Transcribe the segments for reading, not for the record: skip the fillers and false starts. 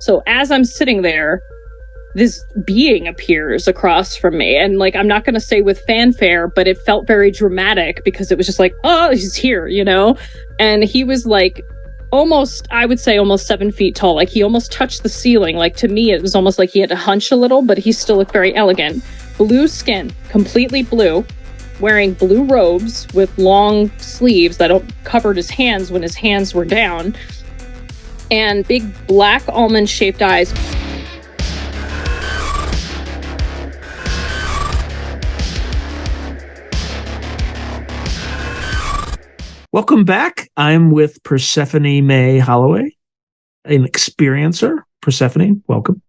So as I'm sitting there, this being appears across from me. And like, I'm not going to say with fanfare, but it felt very dramatic because it was just like, oh, he's here, you know? And he was like almost, I would say almost 7 feet tall. Like he almost touched the ceiling. Like to me, it was almost like he had to hunch a little, but he still looked very elegant. Blue skin, completely blue, wearing blue robes with long sleeves that covered his hands when his hands were down, and big black almond-shaped eyes. Welcome back. I'm with Persephone Mae Holloway, an experiencer. Persephone, welcome.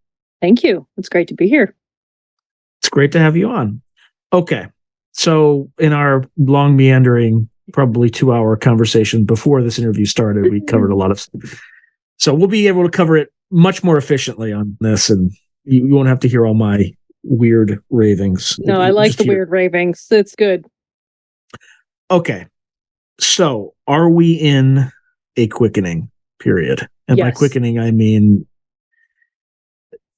Thank you. It's great to be here. It's great to have you on. Okay. So in our long, meandering, probably 2-hour conversation before this interview started, we covered a lot of stuff. So we'll be able to cover it much more efficiently on this, and you won't have to hear all my weird ravings. No, I like the weird ravings. It's good. Okay. So are we in a quickening period? And yes. By quickening, I mean,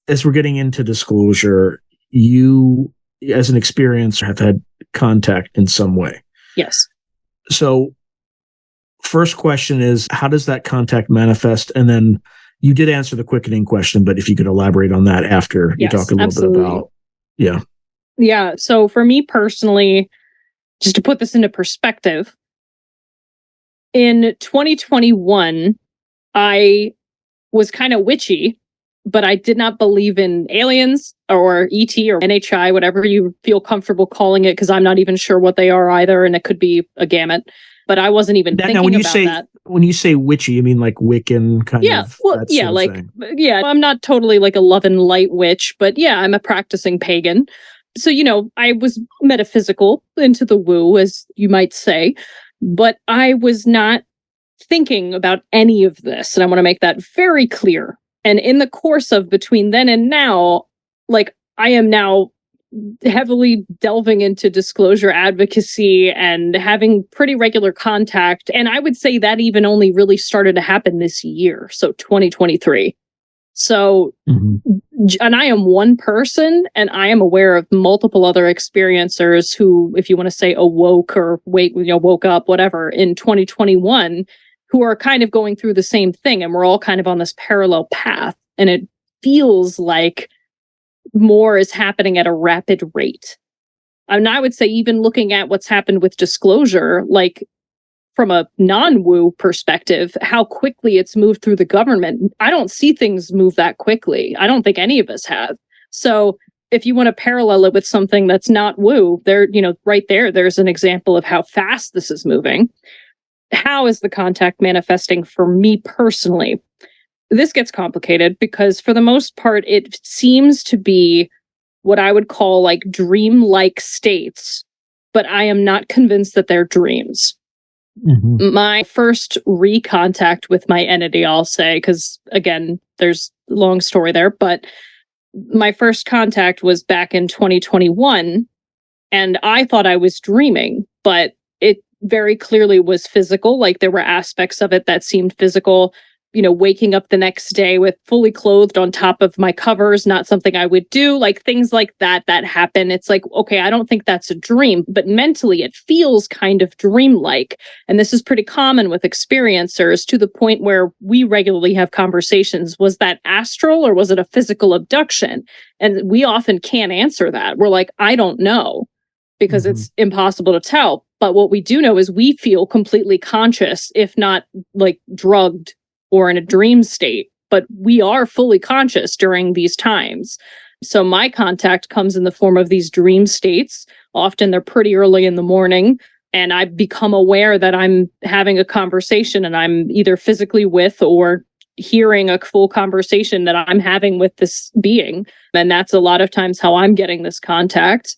as we're getting into disclosure, you, as an experiencer, have had contact in some way. Yes. So first question is, how does that contact manifest? And then you did answer the quickening question, but if you could elaborate on that after you talk a little bit about. Yeah. Yeah. So for me personally, just to put this into perspective, in 2021, I was kind of witchy, but I did not believe in aliens or ET or NHI, whatever you feel comfortable calling it, because I'm not even sure what they are either, and it could be a gamut. But I wasn't even thinking about that. When you say witchy, you mean like Wiccan kind of? Well, yeah, like, yeah, I'm not totally like a love and light witch, but yeah, I'm a practicing pagan. So, you know, I was metaphysical, into the woo, as you might say, but I was not thinking about any of this. And I want to make that very clear. And in the course of between then and now, like, I am now heavily delving into disclosure advocacy and having pretty regular contact. And I would say that even only really started to happen this year. So 2023. So, and I am one person, and I am aware of multiple other experiencers who, if you want to say awoke or woke up, whatever, in 2021, who are kind of going through the same thing. And we're all kind of on this parallel path. And it feels like more is happening at a rapid rate. And I would say, even looking at what's happened with disclosure, like from a non-woo perspective, how quickly it's moved through the government. I don't see things move that quickly. I don't think any of us have. So if you want to parallel it with something that's not woo, there, you know, right there's an example of how fast this is moving. How is the contact manifesting for me personally? This gets complicated because for the most part, it seems to be what I would call like dream-like states, but I am not convinced that they're dreams. My first recontact with my entity, I'll say, because again, there's a long story there, but my first contact was back in 2021, and I thought I was dreaming, but it very clearly was physical. Like there were aspects of it that seemed physical. You know, waking up the next day with fully clothed on top of my covers, not something I would do, like things like that happen. It's like, okay, I don't think that's a dream, but mentally it feels kind of dreamlike. And this is pretty common with experiencers, to the point where we regularly have conversations. Was that astral or was it a physical abduction? And we often can't answer that. We're like, I don't know, because it's impossible to tell. But what we do know is we feel completely conscious, if not like drugged or in a dream state, but we are fully conscious during these times. So my contact comes in the form of these dream states. Often they're pretty early in the morning, and I become aware that I'm having a conversation, and I'm either physically with or hearing a full conversation that I'm having with this being. And that's a lot of times how I'm getting this contact.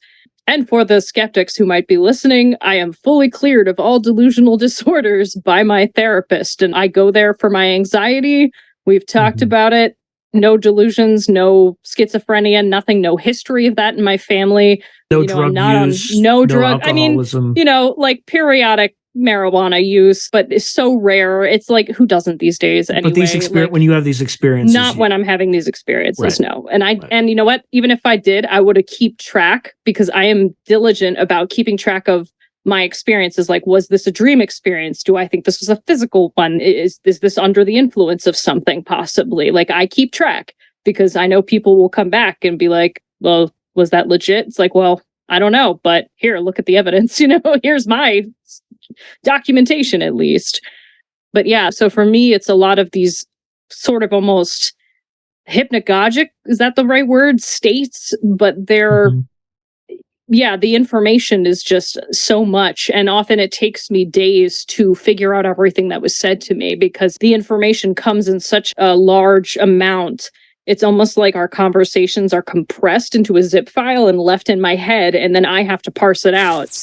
And for the skeptics who might be listening, I am fully cleared of all delusional disorders by my therapist. And I go there for my anxiety. We've talked about it. No delusions, no schizophrenia, nothing, no history of that in my family. No drug use, no drug. I mean, alcoholism. you know, like periodic marijuana use, but it's so rare. It's like, who doesn't these days anyway? But when you have these experiences, not when I'm having these experiences, right. no. And you know what? Even if I did, I would have kept track, because I am diligent about keeping track of my experiences. Like, was this a dream experience? Do I think this was a physical one? Is this under the influence of something possibly? Like, I keep track, because I know people will come back and be like, well, was that legit? It's like, well, I don't know, but here, look at the evidence, here's my documentation at least. But yeah, so for me, it's a lot of these sort of almost hypnagogic, is that the right word? States, but they're, yeah, the information is just so much. And often it takes me days to figure out everything that was said to me, because the information comes in such a large amount. It's almost like our conversations are compressed into a zip file and left in my head, and then I have to parse it out.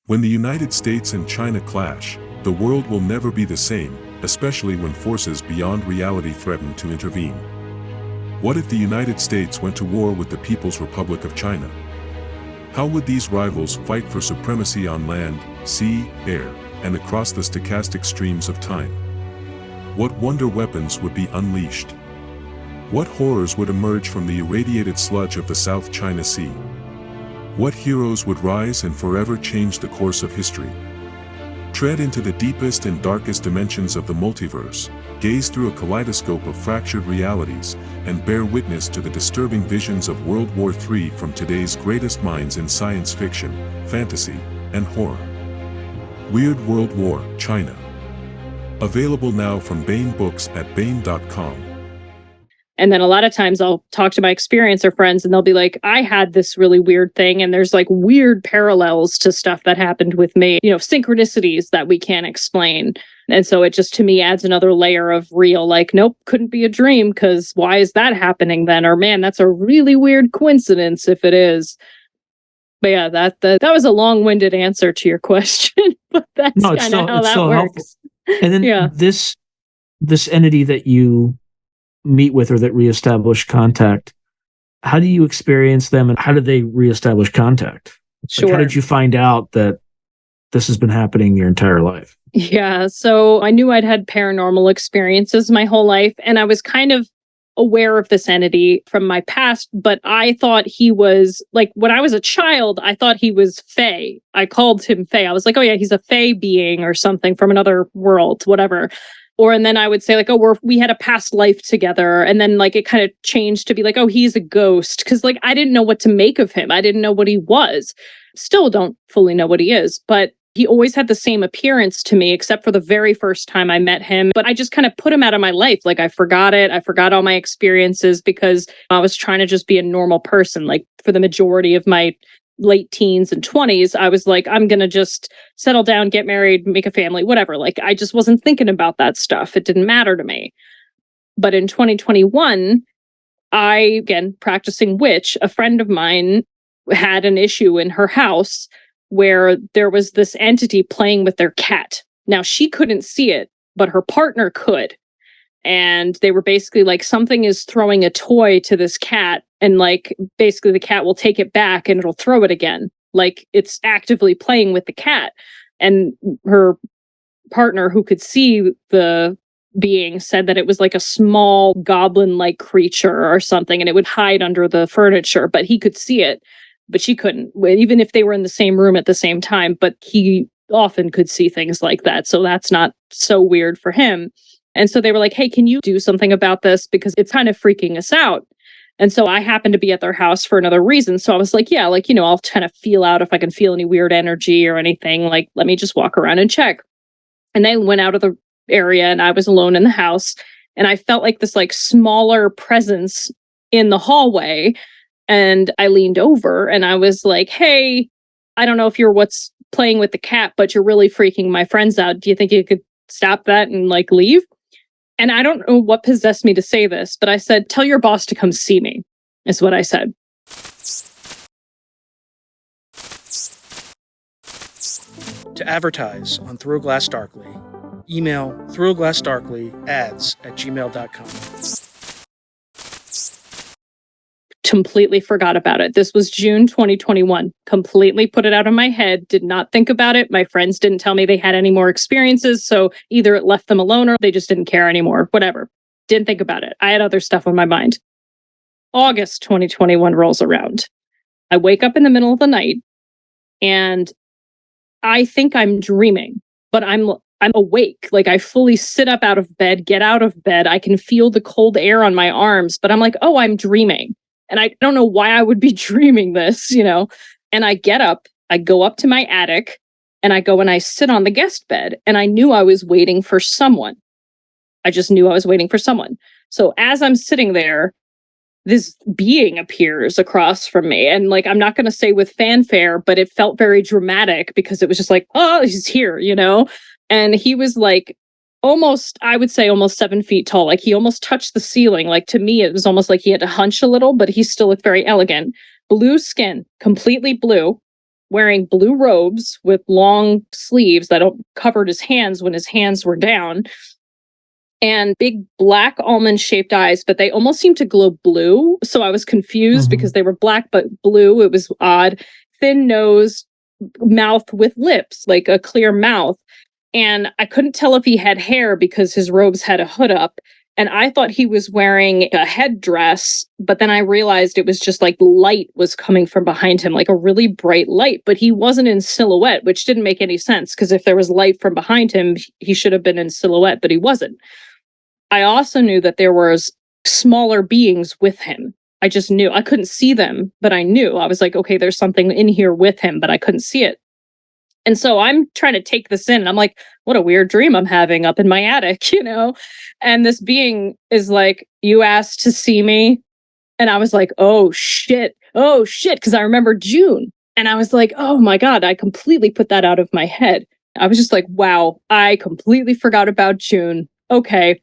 When the United States and China clash, the world will never be the same, especially when forces beyond reality threaten to intervene. What if the United States went to war with the People's Republic of China? How would these rivals fight for supremacy on land, sea, air, and across the stochastic streams of time? What wonder weapons would be unleashed? What horrors would emerge from the irradiated sludge of the South China Sea? What heroes would rise and forever change the course of history? Tread into the deepest and darkest dimensions of the multiverse, gaze through a kaleidoscope of fractured realities, and bear witness to the disturbing visions of World War III from today's greatest minds in science fiction, fantasy, and horror. Weird World War, China. Available now from Baen Books at Baen.com. And then a lot of times I'll talk to my experiencer friends and they'll be like, I had this really weird thing. And there's like weird parallels to stuff that happened with me, synchronicities that we can't explain. And so it just, to me, adds another layer of real, like, nope, couldn't be a dream, because why is that happening then? Or man, that's a really weird coincidence if it is. But yeah, that was a long-winded answer to your question, but that's kind of how that works. Helpful. And then this entity that you meet with, or that reestablish contact, how do you experience them, and how did they reestablish contact? Sure. Like, how did you find out that this has been happening your entire life? Yeah, so I knew I'd had paranormal experiences my whole life, and I was kind of aware of this entity from my past, but I thought he was, like, when I was a child, I thought he was Fae. I called him Fae. I was like, oh yeah, he's a Fae being or something from another world, whatever. And then I would say, like, oh, we had a past life together. And then, like, it kind of changed to be like, oh, he's a ghost. Because, like, I didn't know what to make of him. I didn't know what he was. Still don't fully know what he is. But he always had the same appearance to me, except for the very first time I met him. But I just kind of put him out of my life. Like, I forgot it. I forgot all my experiences because I was trying to just be a normal person. Like, for the majority of my late teens and 20s, I was like, I'm going to just settle down, get married, make a family, whatever. Like, I just wasn't thinking about that stuff. It didn't matter to me. But in 2021, again, practicing witch, a friend of mine had an issue in her house where there was this entity playing with their cat. Now, she couldn't see it, but her partner could. And they were basically like, something is throwing a toy to this cat, and like basically the cat will take it back and it'll throw it again. Like, it's actively playing with the cat. And her partner, who could see the being, said that it was like a small goblin-like creature or something, and it would hide under the furniture, but he could see it, but she couldn't, even if they were in the same room at the same time. But he often could see things like that, so that's not so weird for him. And so they were like, hey, can you do something about this? Because it's kind of freaking us out. And so I happened to be at their house for another reason. So I was like, yeah, like, I'll kind of feel out if I can feel any weird energy or anything. Like, let me just walk around and check. And they went out of the area and I was alone in the house. And I felt like this like smaller presence in the hallway. And I leaned over and I was like, hey, I don't know if you're what's playing with the cat, but you're really freaking my friends out. Do you think you could stop that and like leave? And I don't know what possessed me to say this, but I said, tell your boss to come see me, is what I said. To advertise on Through a Glass Darkly, email throughaglassdarkly@gmail.com. completely forgot about it. This was June 2021. Completely put it out of my head. Did not think about it. My friends didn't tell me they had any more experiences. So either it left them alone or they just didn't care anymore. Whatever. Didn't think about it. I had other stuff on my mind. August 2021 rolls around. I wake up in the middle of the night and I think I'm dreaming, but I'm awake. Like I fully sit up out of bed, get out of bed. I can feel the cold air on my arms, but I'm like, oh, I'm dreaming. And I don't know why I would be dreaming this, And I get up, I go up to my attic, and I go and I sit on the guest bed. And I knew I was waiting for someone. I just knew I was waiting for someone. So as I'm sitting there, this being appears across from me. And like, I'm not going to say with fanfare, but it felt very dramatic because it was just like, oh, he's here, And he was like, I would say almost 7 feet tall. Like he almost touched the ceiling. Like to me, it was almost like he had to hunch a little, but he still looked very elegant. Blue skin, completely blue, wearing blue robes with long sleeves that covered his hands when his hands were down. And big black almond shaped eyes, but they almost seemed to glow blue. So I was confused because they were black, but blue. It was odd. Thin nose, mouth with lips, like a clear mouth. And I couldn't tell if he had hair because his robes had a hood up. And I thought he was wearing a headdress, but then I realized it was just like light was coming from behind him, like a really bright light, but he wasn't in silhouette, which didn't make any sense because if there was light from behind him, he should have been in silhouette, but he wasn't. I also knew that there was smaller beings with him. I just knew. I couldn't see them, but I knew. I was like, okay, there's something in here with him, but I couldn't see it. And so I'm trying to take this in. And I'm like, what a weird dream I'm having up in my attic, And this being is like, you asked to see me. And I was like, oh, shit. Because I remember June. And I was like, oh, my God, I completely put that out of my head. I was just like, wow, I completely forgot about June. Okay.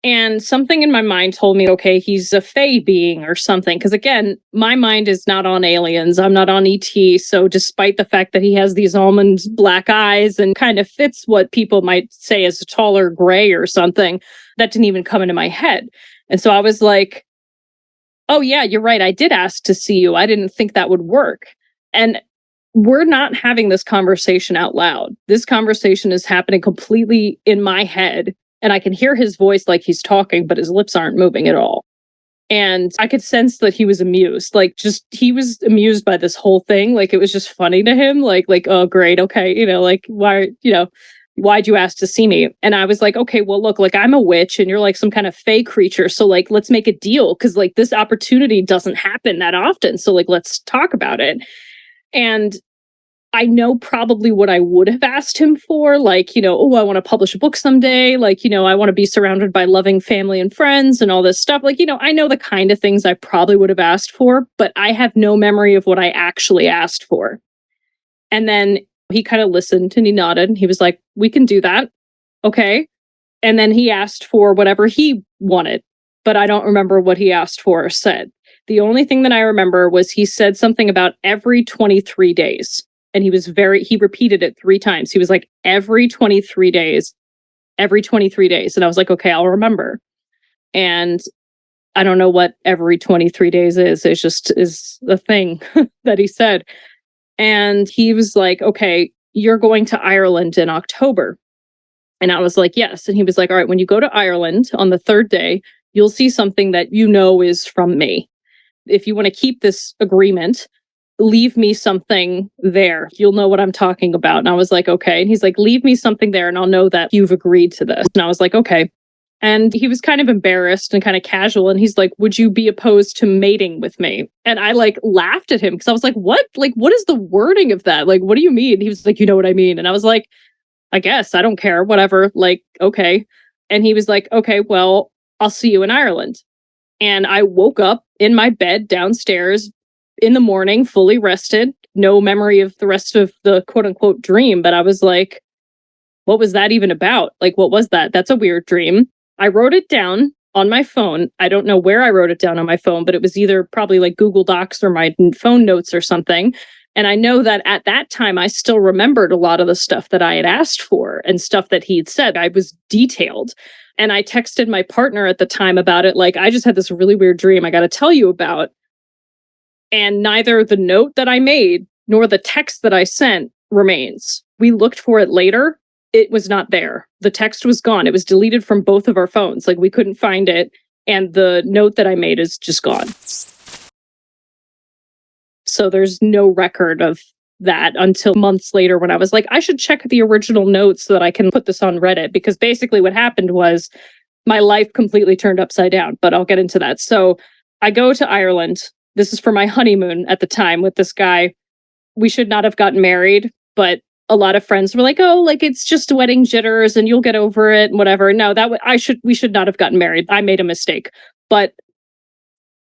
And something in my mind told me, okay, he's a fae being or something. Because again, my mind is not on aliens. I'm not on ET. So despite the fact that he has these almond black eyes and kind of fits what people might say is a taller gray or something, that didn't even come into my head. And so I was like, oh yeah, you're right. I did ask to see you. I didn't think that would work. And we're not having this conversation out loud. This conversation is happening completely in my head. And I can hear his voice like he's talking, but his lips aren't moving at all. And I could sense that he was amused. He was amused by this whole thing. Like, it was just funny to him. Like, oh, great. Okay. Why'd you ask to see me? And I was like, okay, well, look, like I'm a witch and you're like some kind of fae creature. So like, let's make a deal. Cause like this opportunity doesn't happen that often. So like, let's talk about it. And I know probably what I would have asked him for, like, I want to publish a book someday. Like, I want to be surrounded by loving family and friends and all this stuff. Like, I know the kind of things I probably would have asked for, but I have no memory of what I actually asked for. And then he kind of listened and he nodded and he was like, we can do that. Okay. And then he asked for whatever he wanted, but I don't remember what he asked for or said. The only thing that I remember was he said something about every 23 days. And he repeated it 3 times. He was like, every 23 days. And I was like, okay, I'll remember. And I don't know what every 23 days is. It just is the thing that he said. And he was like, okay, you're going to Ireland in October. And I was like, yes. And he was like, all right, when you go to Ireland on the 3rd day, you'll see something that is from me. If you want to keep this agreement, leave me something there. You'll know what I'm talking about. And I was like, okay. And he's like, leave me something there and I'll know that you've agreed to this. And I was like, okay. And he was kind of embarrassed and kind of casual. And he's like, would you be opposed to mating with me? And I like laughed at him because I was like, what? Like, what is the wording of that? Like, what do you mean? He was like, you know what I mean? And I was like, I guess, I don't care, whatever. Like, okay. And he was like, okay, well, I'll see you in Ireland. And I woke up in my bed downstairs in the morning, fully rested, no memory of the rest of the quote unquote dream. But I was like, what was that even about? Like, what was that? That's a weird dream. I wrote it down on my phone. I don't know where I wrote it down on my phone, but it was either probably like Google Docs or my phone notes or something. And I know that at that time, I still remembered a lot of the stuff that I had asked for and stuff that he'd said. I was detailed. And I texted my partner at the time about it. Like, I just had this really weird dream I got to tell you about. And neither the note that I made nor the text that I sent remains. We looked for it later. It was not there. The text was gone. It was deleted from both of our phones. Like, we couldn't find it. And the note that I made is just gone. So there's no record of that until months later when I was like, I should check the original notes so that I can put this on Reddit. Because basically what happened was my life completely turned upside down. But I'll get into that. So I go to Ireland. This is for my honeymoon at the time with this guy. We should not have gotten married, but a lot of friends were like, "Oh, like it's just wedding jitters, and you'll get over it, and whatever." No, we should not have gotten married. I made a mistake, but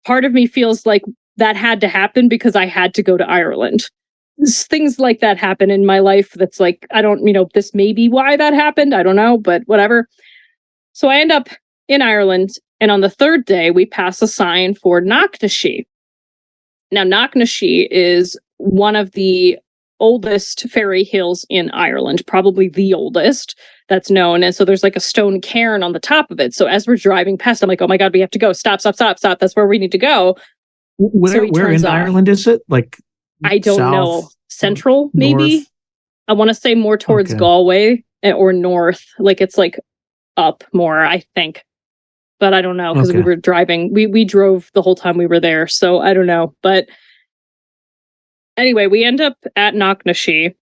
part of me feels like that had to happen because I had to go to Ireland. Things like that happen in my life. That's like, I don't, this may be why that happened. I don't know, but whatever. So I end up in Ireland, and on the third day, we pass a sign for Knocknashee. Now, Knocknashee is one of the oldest fairy hills in Ireland, probably the oldest that's known. And so there's like a stone cairn on the top of it. So as we're driving past, I'm like, oh my God, we have to go. Stop. That's where we need to go. Where in Ireland is it? Like, I don't know. Central, maybe? North? I want to say more towards Galway or north. Like, it's like up more, I think. But I don't know, because we were driving. We drove the whole time we were there. So I don't know. But anyway, we end up at Knocknashee.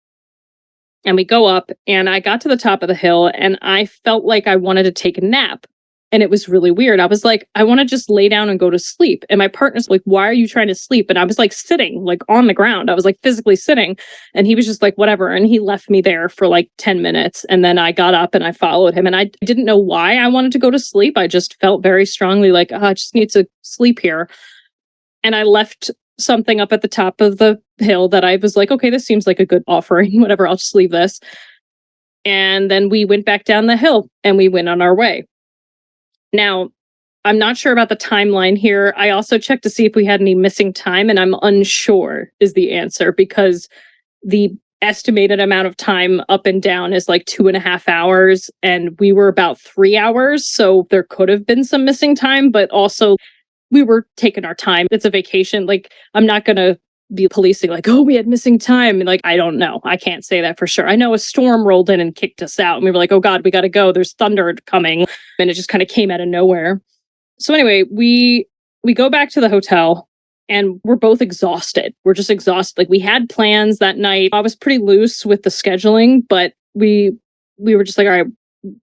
And we go up, and I got to the top of the hill, and I felt like I wanted to take a nap. And it was really weird. I was like, I want to just lay down and go to sleep. And my partner's like, why are you trying to sleep? And I was like sitting like on the ground. I was like physically sitting. And he was just like, whatever. And he left me there for like 10 minutes. And then I got up and I followed him. And I didn't know why I wanted to go to sleep. I just felt very strongly like, I just need to sleep here. And I left something up at the top of the hill that I was like, okay, this seems like a good offering. Whatever, I'll just leave this. And then we went back down the hill and we went on our way. Now, I'm not sure about the timeline here. I also checked to see if we had any missing time, and I'm unsure is the answer, because the estimated amount of time up and down is like 2.5 hours, and we were about 3 hours. So there could have been some missing time, but also we were taking our time. It's a vacation. Like, I'm not going to be policing like, oh, we had missing time. And like, I don't know. I can't say that for sure. I know a storm rolled in and kicked us out. And we were like, oh God, we got to go. There's thunder coming. And it just kind of came out of nowhere. So anyway, we go back to the hotel, and we're both exhausted. We're just exhausted. Like, we had plans that night. I was pretty loose with the scheduling, but we were just like, all right,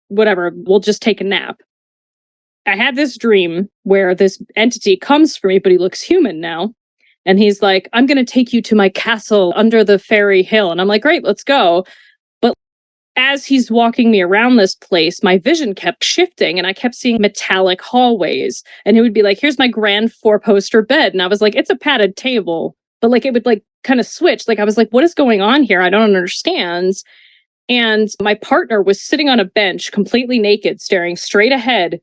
whatever, we'll just take a nap. I had this dream where this entity comes for me, but he looks human now. And he's like, I'm going to take you to my castle under the fairy hill. And I'm like, great, let's go. But as he's walking me around this place, my vision kept shifting, and I kept seeing metallic hallways. And it would be like, here's my grand 4-poster bed. And I was like, it's a padded table. But like, it would like kind of switch. Like, I was like, what is going on here? I don't understand. And my partner was sitting on a bench, completely naked, staring straight ahead,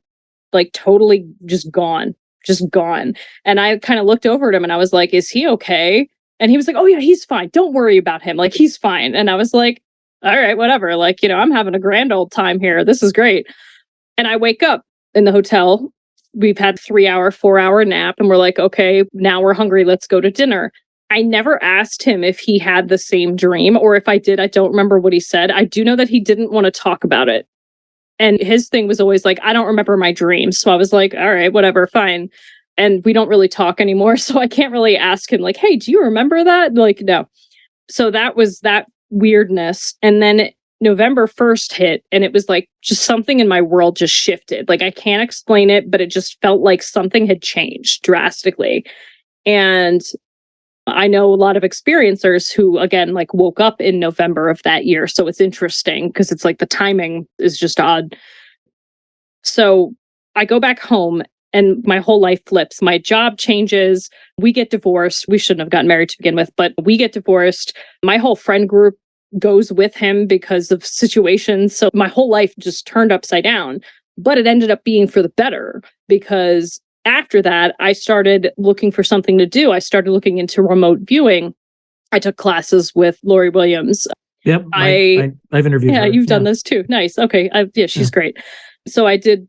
like totally just gone. And I kind of looked over at him and I was like, is he okay? And he was like, oh yeah, he's fine. Don't worry about him. Like, he's fine. And I was like, all right, whatever. Like, I'm having a grand old time here. This is great. And I wake up in the hotel. We've had 4-hour nap, and we're like, okay, now we're hungry. Let's go to dinner. I never asked him if he had the same dream, or if I did, I don't remember what he said. I do know that he didn't want to talk about it. And his thing was always like, I don't remember my dreams. So I was like, all right, whatever, fine. And we don't really talk anymore. So I can't really ask him like, hey, do you remember that? Like, no. So that was that weirdness. And then November 1st hit, and it was like just something in my world just shifted. Like, I can't explain it, but it just felt like something had changed drastically. And I know a lot of experiencers who, again, like woke up in November of that year. So it's interesting because it's like the timing is just odd. So I go back home and my whole life flips. My job changes. We get divorced. We shouldn't have gotten married to begin with, but we get divorced. My whole friend group goes with him because of situations. So my whole life just turned upside down, but it ended up being for the better, because after that, I started looking for something to do. I started looking into remote viewing. I took classes with Lori Williams. Yep. I've interviewed her. Yeah, you've done this too. Nice. Okay. Yeah, she's great. So I did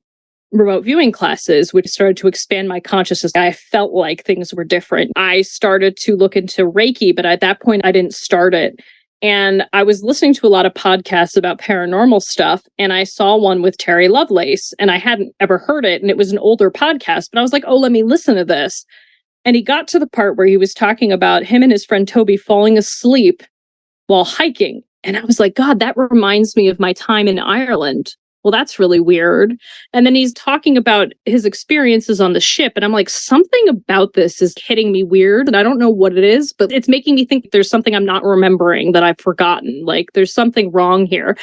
remote viewing classes, which started to expand my consciousness. I felt like things were different. I started to look into Reiki, but at that point, I didn't start it. And I was listening to a lot of podcasts about paranormal stuff, and I saw one with Terry Lovelace, and I hadn't ever heard it, and it was an older podcast, but I was like, oh, let me listen to this. And he got to the part where he was talking about him and his friend Toby falling asleep while hiking. And I was like, God, that reminds me of my time in Ireland. Well, that's really weird. And then he's talking about his experiences on the ship. And I'm like, something about this is hitting me weird. And I don't know what it is, but it's making me think there's something I'm not remembering that I've forgotten. Like there's something wrong here.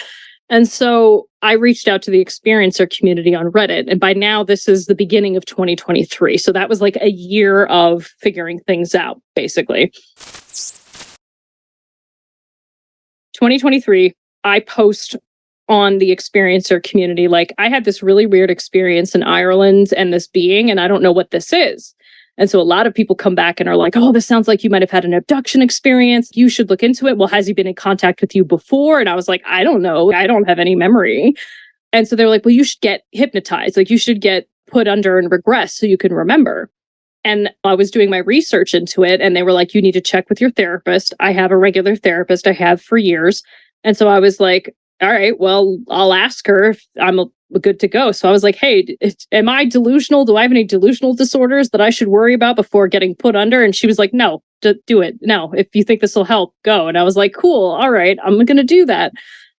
And so I reached out to the experiencer community on Reddit. And by now, this is the beginning of 2023. So that was like a year of figuring things out, basically. 2023, I post on the experiencer community, like, I had this really weird experience in Ireland and this being, and I don't know what this is. And so a lot of people come back and are like, oh, this sounds like you might have had an abduction experience. You should look into it. Well, has he been in contact with you before? And I was like, I don't know. I don't have any memory. And so they're like, well, you should get hypnotized. Like you should get put under and regress so you can remember. And I was doing my research into it, and they were like, you need to check with your therapist. I have a regular therapist I have for years. And so I was like, all right, well, I'll ask her if I'm good to go. So I was like, hey, am I delusional? Do I have any delusional disorders that I should worry about before getting put under? And she was like, no, do it. No, if you think this will help, go. And I was like, cool. All right, I'm going to do that.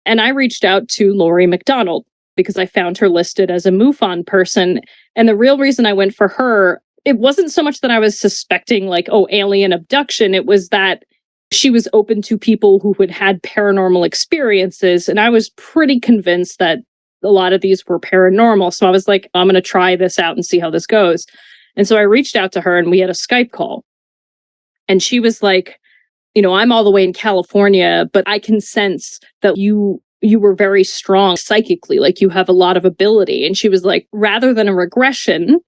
And I reached out to Laurie McDonald because I found her listed as a MUFON person. And the real reason I went for her, it wasn't so much that I was suspecting like, oh, alien abduction. It was that she was open to people who had had paranormal experiences. And I was pretty convinced that a lot of these were paranormal. So I was like, I'm going to try this out and see how this goes. And so I reached out to her and we had a Skype call. And she was like, you know, I'm all the way in California, but I can sense that you were very strong psychically, like you have a lot of ability. And she was like, rather than a regression,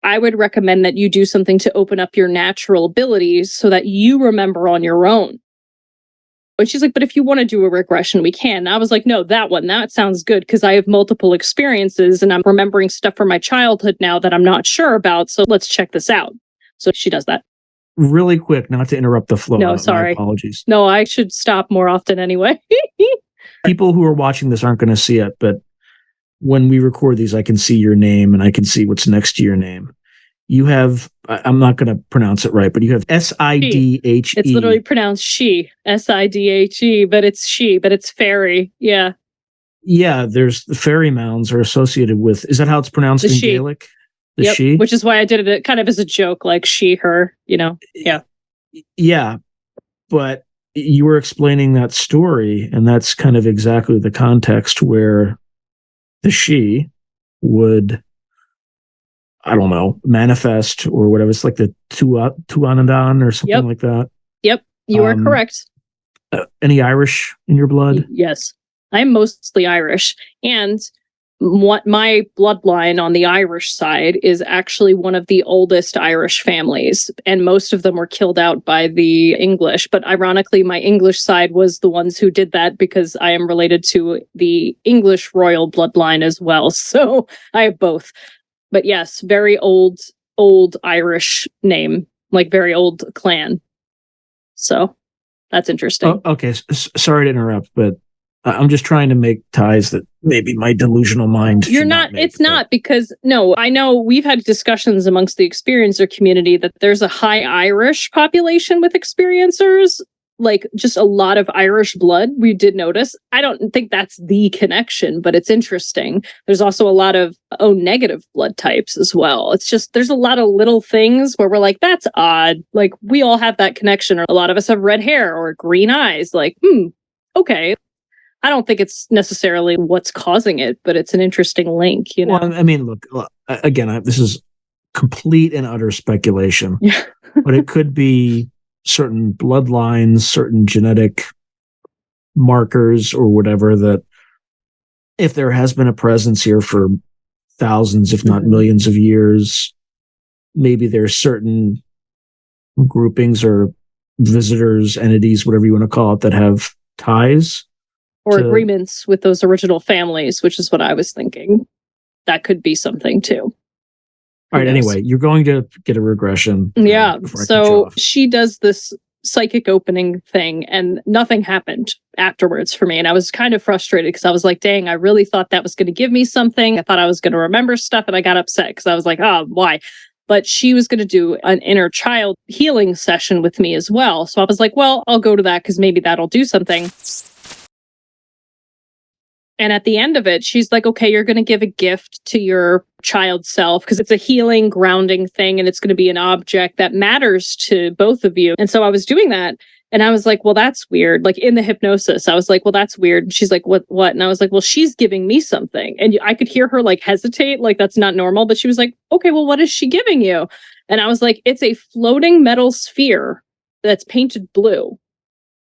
I would recommend that you do something to open up your natural abilities so that you remember on your own. And she's like, but if you want to do a regression, we can. And I was like, no, that sounds good because I have multiple experiences and I'm remembering stuff from my childhood now that I'm not sure about. So let's check this out. So she does that. Really quick, not to interrupt the flow. No, sorry. My apologies. No, I should stop more often anyway. People who are watching this aren't going to see it, but when we record these, I can see your name and I can see what's next to your name. You have, I'm not going to pronounce it right, but you have Sidhe. It's literally pronounced she, Sidhe, but it's fairy. Yeah. Yeah, there's the fairy mounds are associated with, is that how it's pronounced in Gaelic? The yep, she? Which is why I did it kind of as a joke, like she, her, you know? Yeah. Yeah. But you were explaining that story, and that's kind of exactly the context where the she would, I don't know, manifest or whatever. It's like the Tuanadan or something like that. Yep, you are correct. Any Irish in your blood? Yes, I'm mostly Irish. And what my bloodline on the Irish side is actually one of the oldest Irish families. And most of them were killed out by the English. But ironically, my English side was the ones who did that because I am related to the English royal bloodline as well. So I have both. But yes, very old Irish name, like very old clan. So that's interesting. Oh, okay. Sorry to interrupt, but I'm just trying to make ties that maybe my delusional mind. You're not, it's not because, no, I know we've had discussions amongst the experiencer community that there's a high Irish population with experiencers, like just a lot of Irish blood. We did notice. I don't think that's the connection, but it's interesting. There's also a lot of negative blood types as well. It's just, there's a lot of little things where we're like, that's odd. Like we all have that connection, or a lot of us have red hair or green eyes. Like, okay. I don't think it's necessarily what's causing it, but it's an interesting link, you know? Well, I mean, look again, this is complete and utter speculation, but it could be certain bloodlines, certain genetic markers or whatever, that if there has been a presence here for thousands, if not millions of years, maybe there's certain groupings or visitors, entities, whatever you want to call it, that have ties. Or agreements with those original families, which is what I was thinking. that could be something too. All right. Anyway, you're going to get a regression. Yeah. So she does this psychic opening thing and nothing happened afterwards for me. And I was kind of frustrated because I was like, dang, I really thought that was going to give me something. I thought I was going to remember stuff, and I got upset because I was like, oh, why? But she was going to do an inner child healing session with me as well. So I was like, well, I'll go to that because maybe that'll do something. And at the end of it, she's like, okay, you're going to give a gift to your child self because it's a healing, grounding thing. And it's going to be an object that matters to both of you. And so I was doing that. And I was like, well, that's weird. Like in the hypnosis, I was like, well, that's weird. And she's like, what? And I was like, well, she's giving me something. And I could hear her like hesitate, like that's not normal. But she was like, okay, well, what is she giving you? And I was like, it's a floating metal sphere that's painted blue.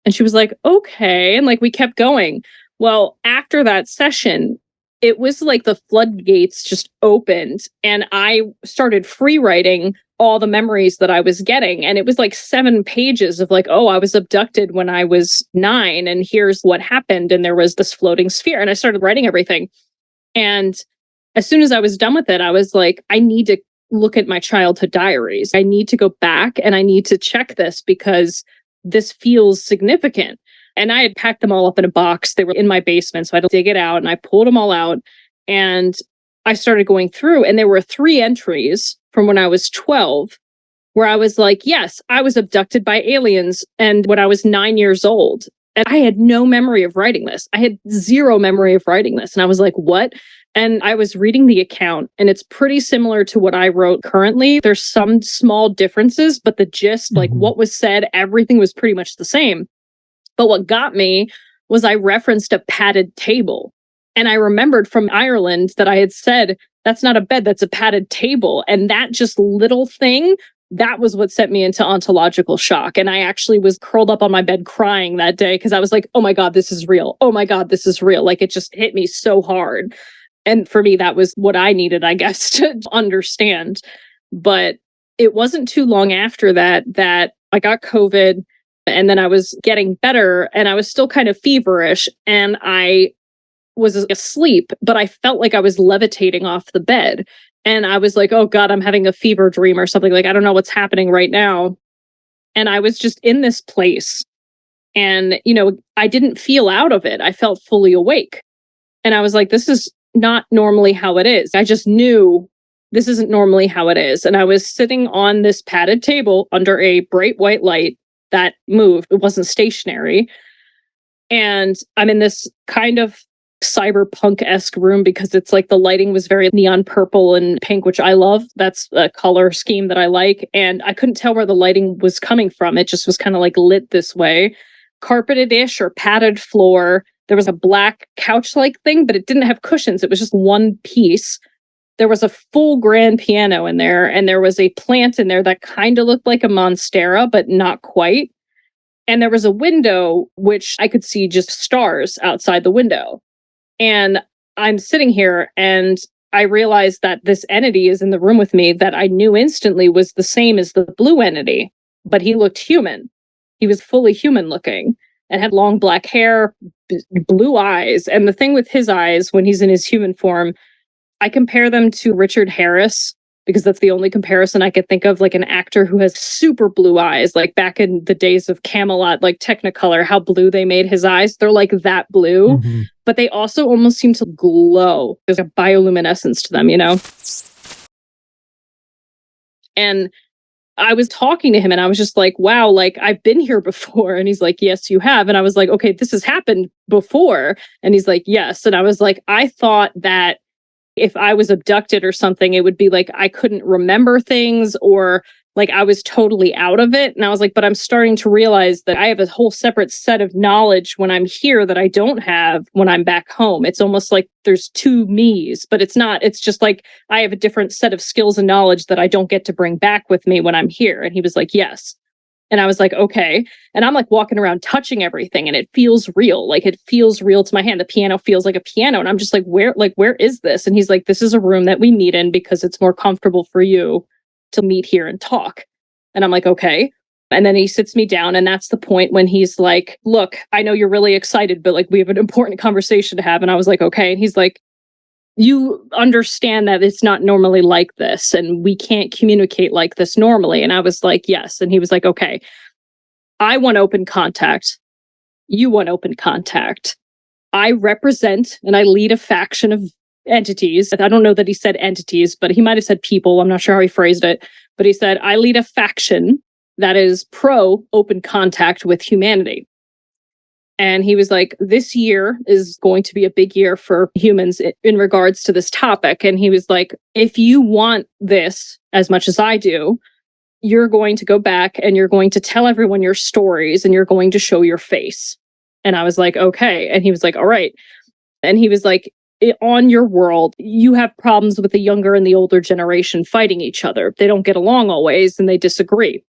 And she was like, okay. And like we kept going. Well, after that session, it was like the floodgates just opened and I started free writing all the memories that I was getting. And it was like 7 pages of like, oh, I was abducted when I was 9 and here's what happened. And there was this floating sphere and I started writing everything. And as soon as I was done with it, I was like, I need to look at my childhood diaries. I need to go back and I need to check this because this feels significant. And I had packed them all up in a box. They were in my basement. So I had to dig it out and I pulled them all out and I started going through and there were 3 entries from when I was 12 where I was like, yes, I was abducted by aliens. And when I was 9 years old, and I had no memory of writing this. I had 0 memory of writing this. And I was like, what? And I was reading the account and it's pretty similar to what I wrote currently. There's some small differences, but the gist, like what was said, everything was pretty much the same. But what got me was I referenced a padded table. And I remembered from Ireland that I had said, that's not a bed, that's a padded table. And that just little thing, that was what sent me into ontological shock. And I actually was curled up on my bed crying that day because I was like, oh my God, this is real. Oh my God, this is real. Like it just hit me so hard. And for me, that was what I needed, I guess, to understand. But it wasn't too long after that I got COVID. And then I was getting better and I was still kind of feverish and I was asleep, but I felt like I was levitating off the bed. And I was like, oh God, I'm having a fever dream or something. Like, I don't know what's happening right now. And I was just in this place. And, you know, I didn't feel out of it. I felt fully awake. And I was like, this is not normally how it is. I just knew this isn't normally how it is. And I was sitting on this padded table under a bright white light that moved. It wasn't stationary. And I'm in this kind of cyberpunk-esque room because it's like the lighting was very neon purple and pink, which I love. That's a color scheme that I like. And I couldn't tell where the lighting was coming from. It just was kind of like lit this way. Carpeted-ish or padded floor. There was a black couch-like thing, but it didn't have cushions. It was just one piece. There was a full grand piano in there, and there was a plant in there that kind of looked like a monstera, but not quite. And there was a window, which I could see just stars outside the window. And I'm sitting here, and I realized that this entity is in the room with me that I knew instantly was the same as the blue entity, but he looked human. He was fully human looking and had long black hair, blue eyes. And the thing with his eyes, when he's in his human form, I compare them to Richard Harris because that's the only comparison I could think of, like an actor who has super blue eyes, like back in the days of Camelot, like Technicolor, how blue they made his eyes. They're like that blue, but they also almost seem to glow. There's a bioluminescence to them, you know? And I was talking to him and I was just like, wow, like I've been here before. And he's like, yes, you have. And I was like, okay, this has happened before. And he's like, yes. And I was like, I thought that if I was abducted or something, it would be like I couldn't remember things or like I was totally out of it. And I was like, but I'm starting to realize that I have a whole separate set of knowledge when I'm here that I don't have when I'm back home. It's almost like there's 2 me's, but it's not. It's just like I have a different set of skills and knowledge that I don't get to bring back with me when I'm here. And he was like, yes. And I was like, okay. And I'm like walking around touching everything and it feels real. Like it feels real to my hand. The piano feels like a piano. And I'm just like, where is this? And he's like, this is a room that we meet in because it's more comfortable for you to meet here and talk. And I'm like, okay. And then he sits me down. And that's the point when he's like, look, I know you're really excited, but like we have an important conversation to have. And I was like, okay. And he's like, you understand that it's not normally like this and we can't communicate like this normally. And I was like, yes. And he was like, okay, I want open contact. You want open contact. I represent and I lead a faction of entities. I don't know that he said entities, but he might have said people. I'm not sure how he phrased it, but he said, I lead a faction that is pro open contact with humanity. And he was like, this year is going to be a big year for humans in regards to this topic. And he was like, if you want this as much as I do, you're going to go back and you're going to tell everyone your stories and you're going to show your face. And I was like, okay. And he was like, all right. And he was like, on your world, you have problems with the younger and the older generation fighting each other. They don't get along always and they disagree.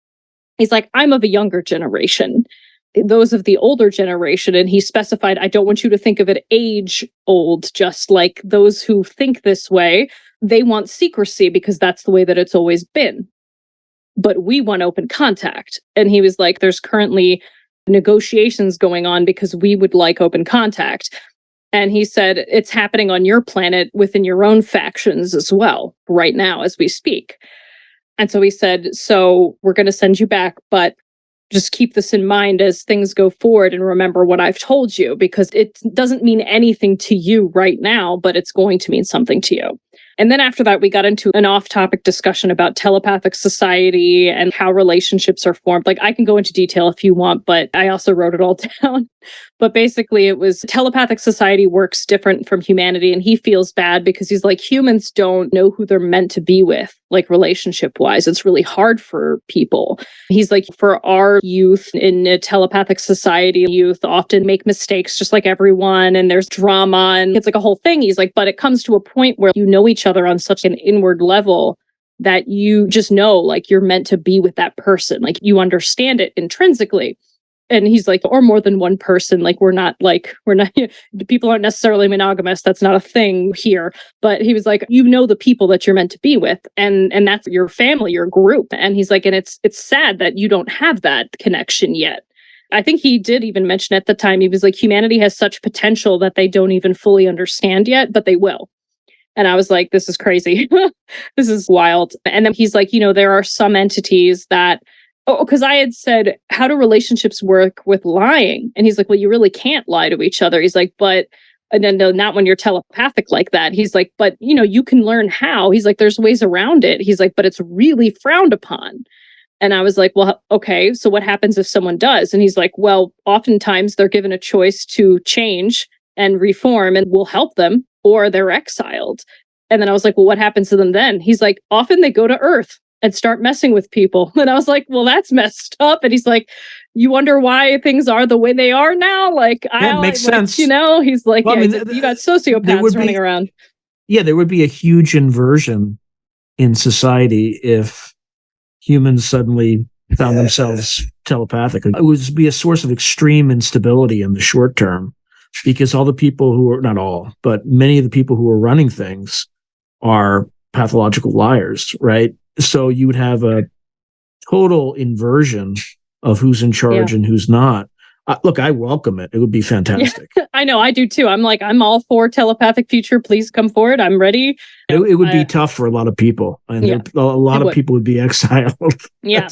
He's like, I'm of a younger generation. Those of the older generation, and he specified, I don't want you to think of it age old, just like those who think this way, they want secrecy because that's the way that it's always been. But we want open contact. And he was like, there's currently negotiations going on because we would like open contact. And he said, it's happening on your planet within your own factions as well, right now as we speak. And so he said, so we're going to send you back, but just keep this in mind as things go forward and remember what I've told you, because it doesn't mean anything to you right now, but it's going to mean something to you. And then after that, we got into an off-topic discussion about telepathic society and how relationships are formed. Like, I can go into detail if you want, but I also wrote it all down. But basically, it was telepathic society works different from humanity. And he feels bad because he's like, humans don't know who they're meant to be with, like relationship-wise. It's really hard for people. He's like, for our youth in a telepathic society, youth often make mistakes just like everyone. And there's drama and it's like a whole thing. He's like, but it comes to a point where you know each other on such an inward level that you just know, like, you're meant to be with that person. Like, you understand it intrinsically. And he's like, or more than one person. Like, we're not, people aren't necessarily monogamous. That's not a thing here. But he was like, you know, the people that you're meant to be with, and that's your family, your group. And he's like, and it's sad that you don't have that connection yet. I think he did even mention at the time, he was like, humanity has such potential that they don't even fully understand yet, but they will. And I was like, this is crazy. This is wild. And then he's like, you know, there are some entities that, because I had said, how do relationships work with lying? And he's like, well, you really can't lie to each other. He's like, but, and then no, not when you're telepathic like that. He's like, but, you know, you can learn how. He's like, there's ways around it. He's like, but it's really frowned upon. And I was like, well, okay, so what happens if someone does? And he's like, well, oftentimes they're given a choice to change and reform, and we'll help them, or they're exiled. And then I was like, well, what happens to them then? He's like, often they go to Earth and start messing with people. And I was like, well, that's messed up. And he's like, you wonder why things are the way they are now? Like, yeah, makes sense. You know, he's like, well, yeah, I mean, you got sociopaths running around. Yeah, there would be a huge inversion in society if humans suddenly found themselves telepathic. It would be a source of extreme instability in the short term, because all the people who are, not all, but many of the people who are running things are pathological liars, right? So you would have a total inversion of who's in charge and who's not. Look, I welcome it. It would be fantastic. Yeah, I know, I do too. I'm like, I'm all for telepathic future. Please come forward. I'm ready. It would be tough for a lot of people. And a lot of people would be exiled. Yeah.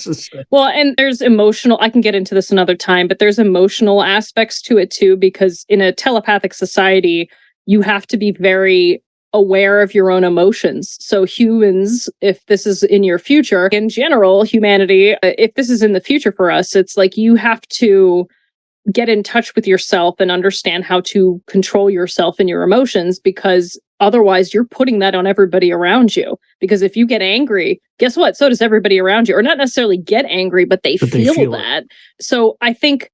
Well, and there's emotional, I can get into this another time, but there's emotional aspects to it too, because in a telepathic society, you have to be very aware of your own emotions. So humans, if this is in your future, in general, humanity, if this is in the future for us, it's like you have to get in touch with yourself and understand how to control yourself and your emotions, because otherwise you're putting that on everybody around you. Because if you get angry, guess what? So does everybody around you. Or not necessarily get angry, but they feel that. So I think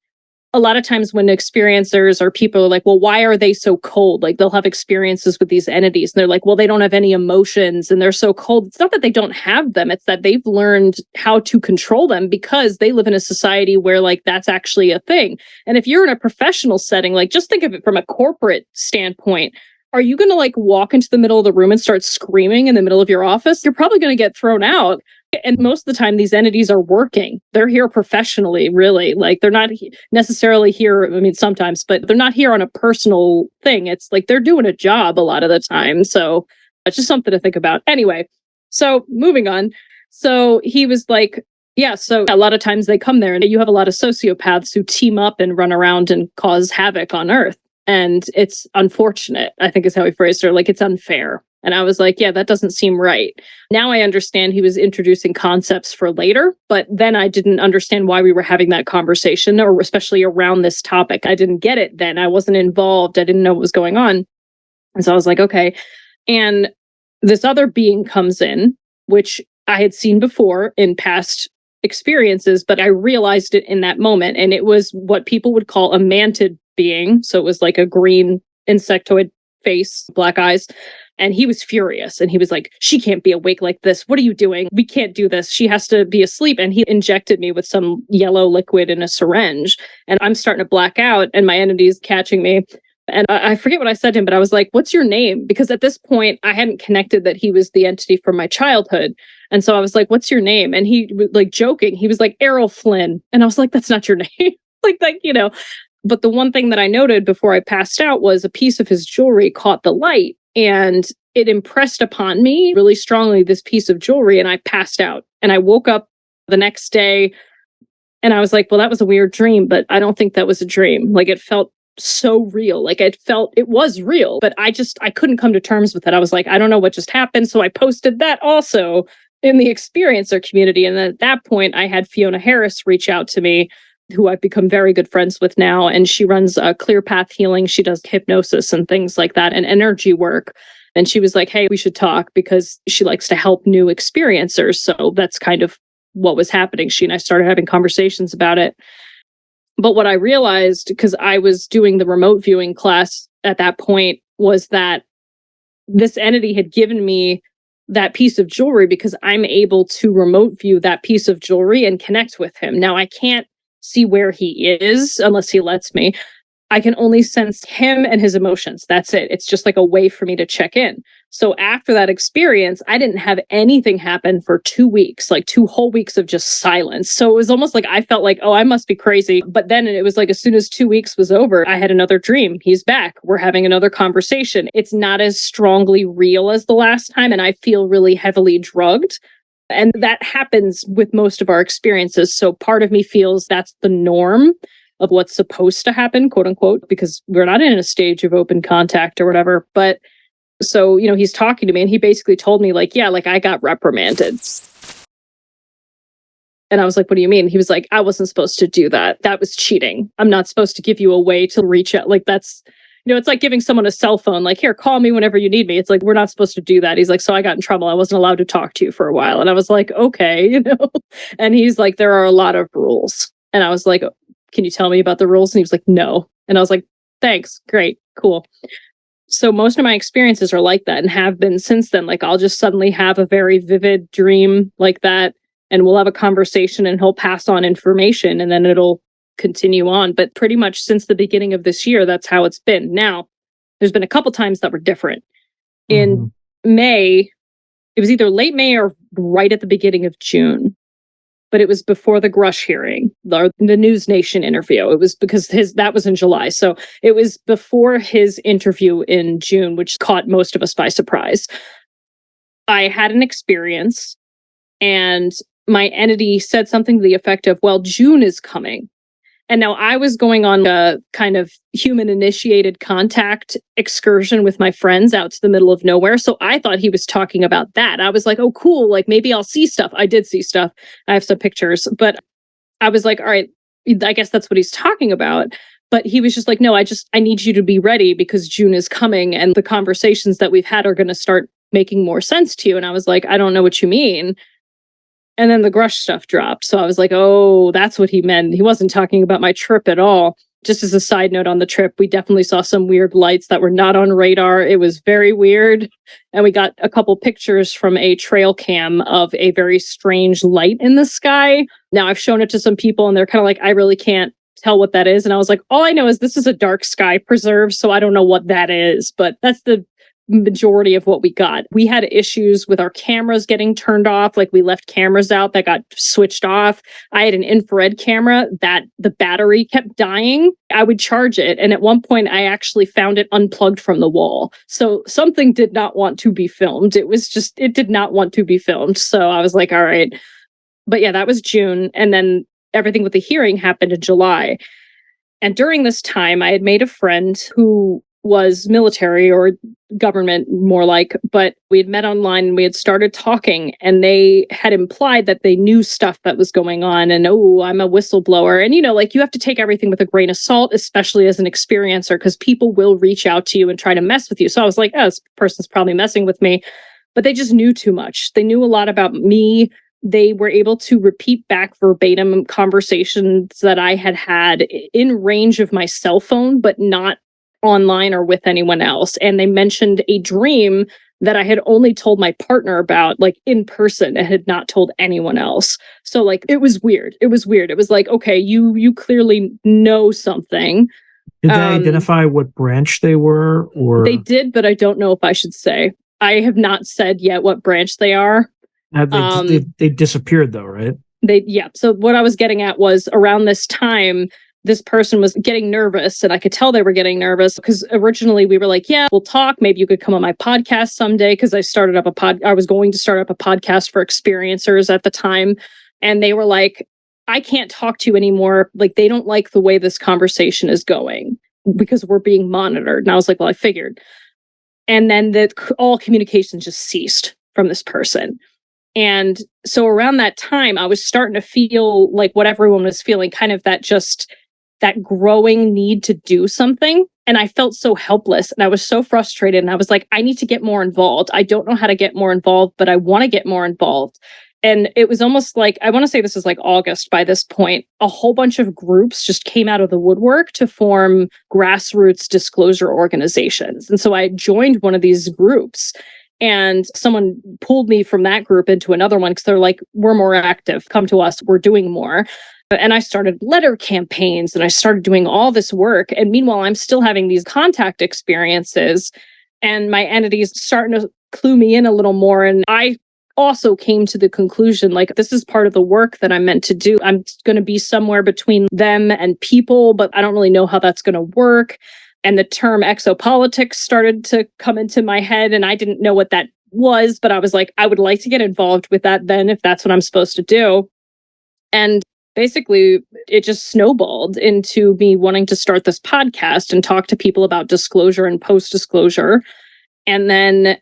a lot of times when experiencers or people are like, well, why are they so cold? Like, they'll have experiences with these entities and they're like, well, they don't have any emotions and they're so cold. It's not that they don't have them. It's that they've learned how to control them because they live in a society where, like, that's actually a thing. And if you're in a professional setting, like, just think of it from a corporate standpoint. are you going to like walk into the middle of the room and start screaming in the middle of your office? You're probably going to get thrown out. And most of the time, these entities are working. They're here professionally, really. Like, they're not necessarily here. I mean, sometimes, but they're not here on a personal thing. It's like they're doing a job a lot of the time. So it's just something to think about. Anyway, so moving on. So he was like, yeah, so a lot of times they come there and you have a lot of sociopaths who team up and run around and cause havoc on Earth. And it's unfortunate, I think is how he phrased it. Like, it's unfair. And I was like, yeah, that doesn't seem right. Now I understand he was introducing concepts for later, but then I didn't understand why we were having that conversation, or especially around this topic. I didn't get it then. I wasn't involved. I didn't know what was going on. And so I was like, okay. And this other being comes in, which I had seen before in past experiences, but I realized it in that moment. And it was what people would call a mantid being. So it was like a green insectoid face, black eyes. And he was furious. And he was like, she can't be awake like this. What are you doing? We can't do this. She has to be asleep. And he injected me with some yellow liquid in a syringe. And I'm starting to black out and my entity's catching me. And I forget what I said to him, but I was like, what's your name? Because at this point, I hadn't connected that he was the entity from my childhood. And so I was like, what's your name? And he was like joking. He was like, Errol Flynn. And I was like, that's not your name. like, you know. But the one thing that I noted before I passed out was a piece of his jewelry caught the light. And it impressed upon me really strongly, this piece of jewelry, and I passed out. And I woke up the next day and I was like, well, that was a weird dream, but I don't think that was a dream. Like, it felt so real. Like, it was real, but I couldn't come to terms with it. I was like, I don't know what just happened. So I posted that also in the experiencer community. And at that point, I had Fiona Harris reach out to me, who I've become very good friends with now. And she runs Clear Path Healing. She does hypnosis and things like that and energy work. And she was like, hey, we should talk, because she likes to help new experiencers. So that's kind of what was happening. She and I started having conversations about it. But what I realized, because I was doing the remote viewing class at that point, was that this entity had given me that piece of jewelry because I'm able to remote view that piece of jewelry and connect with him. Now, I can't see where he is unless he lets me. I can only sense him and his emotions. That's it. It's just like a way for me to check in. So after that experience, I didn't have anything happen for 2 weeks, like 2 whole weeks of just silence. So it was almost like I felt like, oh, I must be crazy. But then it was like, as soon as 2 weeks was over, I had another dream. He's back. We're having another conversation. It's not as strongly real as the last time. And I feel really heavily drugged. And that happens with most of our experiences. So part of me feels that's the norm of what's supposed to happen, quote unquote, because we're not in a stage of open contact or whatever. But so, you know, he's talking to me and he basically told me like, yeah, like I got reprimanded. And I was like, what do you mean? He was like, I wasn't supposed to do that. That was cheating. I'm not supposed to give you a way to reach out. Like, that's, you know, it's like giving someone a cell phone, like, here, call me whenever you need me. It's like, we're not supposed to do that. He's like, so I got in trouble. I wasn't allowed to talk to you for a while. And I was like, okay, you know, and he's like, there are a lot of rules. And I was like, can you tell me about the rules? And he was like, no. And I was like, thanks. Great. Cool. So most of my experiences are like that and have been since then. Like, I'll just suddenly have a very vivid dream like that, and we'll have a conversation and he'll pass on information and then it'll continue on. But pretty much since the beginning of this year, that's how it's been. Now, there's been a couple times that were different. In May, it was either late May or right at the beginning of June. But it was before the Grush hearing, the News Nation interview. It was because that was in July. So it was before his interview in June, which caught most of us by surprise. I had an experience and my entity said something to the effect of, well, June is coming. And now I was going on a kind of human initiated contact excursion with my friends out to the middle of nowhere. So I thought he was talking about that. I was like, oh, cool. Like, maybe I'll see stuff. I did see stuff. I have some pictures, but I was like, all right, I guess that's what he's talking about. But he was just like, no, I need you to be ready because June is coming and the conversations that we've had are going to start making more sense to you. And I was like, I don't know what you mean. And then the Grush stuff dropped. So I was like, oh, that's what he meant. He wasn't talking about my trip at all. Just as a side note on the trip, we definitely saw some weird lights that were not on radar. It was very weird. And we got a couple pictures from a trail cam of a very strange light in the sky. Now, I've shown it to some people and they're kind of like, I really can't tell what that is. And I was like, all I know is this is a dark sky preserve, so I don't know what that is, but that's the majority of what we got. We had issues with our cameras getting turned off. Like we left cameras out that got switched off. I had an infrared camera that the battery kept dying. I would charge it. And at one point I actually found it unplugged from the wall. So something did not want to be filmed. It did not want to be filmed. So I was like, all right. But yeah, that was June. And then everything with the hearing happened in July. And during this time, I had made a friend who was military or government more like, but we had met online and we had started talking, and they had implied that they knew stuff that was going on. And, oh, I'm a whistleblower. And, like you have to take everything with a grain of salt, especially as an experiencer, because people will reach out to you and try to mess with you. So I was like, oh, this person's probably messing with me. But they just knew too much. They knew a lot about me. They were able to repeat back verbatim conversations that I had in range of my cell phone, but not online or with anyone else. And they mentioned a dream that I had only told my partner about, like in person, and had not told anyone else. So like, it was weird. It was like, okay, you clearly know something. Did they identify what branch they were? Or they did, but I don't know if I should say. I have not said yet what branch they are. They disappeared though, right? Yeah. So what I was getting at was around this time, this person was getting nervous, and I could tell they were getting nervous because originally we were like, yeah, we'll talk. Maybe you could come on my podcast someday, because I was going to start up a podcast for experiencers at the time. And they were like, I can't talk to you anymore. Like, they don't like the way this conversation is going because we're being monitored. And I was like, well, I figured. And then all communication just ceased from this person. And so around that time, I was starting to feel like what everyone was feeling, kind of that growing need to do something. And I felt so helpless, and I was so frustrated. And I was like, I need to get more involved. I don't know how to get more involved, but I want to get more involved. And it was almost like, I want to say this is like August by this point, a whole bunch of groups just came out of the woodwork to form grassroots disclosure organizations. And so I joined one of these groups, and someone pulled me from that group into another one because they're like, we're more active. Come to us. We're doing more. And I started letter campaigns, and I started doing all this work. And meanwhile, I'm still having these contact experiences, and my entity's starting to clue me in a little more. And I also came to the conclusion, like, this is part of the work that I'm meant to do. I'm going to be somewhere between them and people, but I don't really know how that's going to work. And the term exopolitics started to come into my head, and I didn't know what that was, but I was like, I would like to get involved with that then, if that's what I'm supposed to do. And basically, it just snowballed into me wanting to start this podcast and talk to people about disclosure and post-disclosure. And then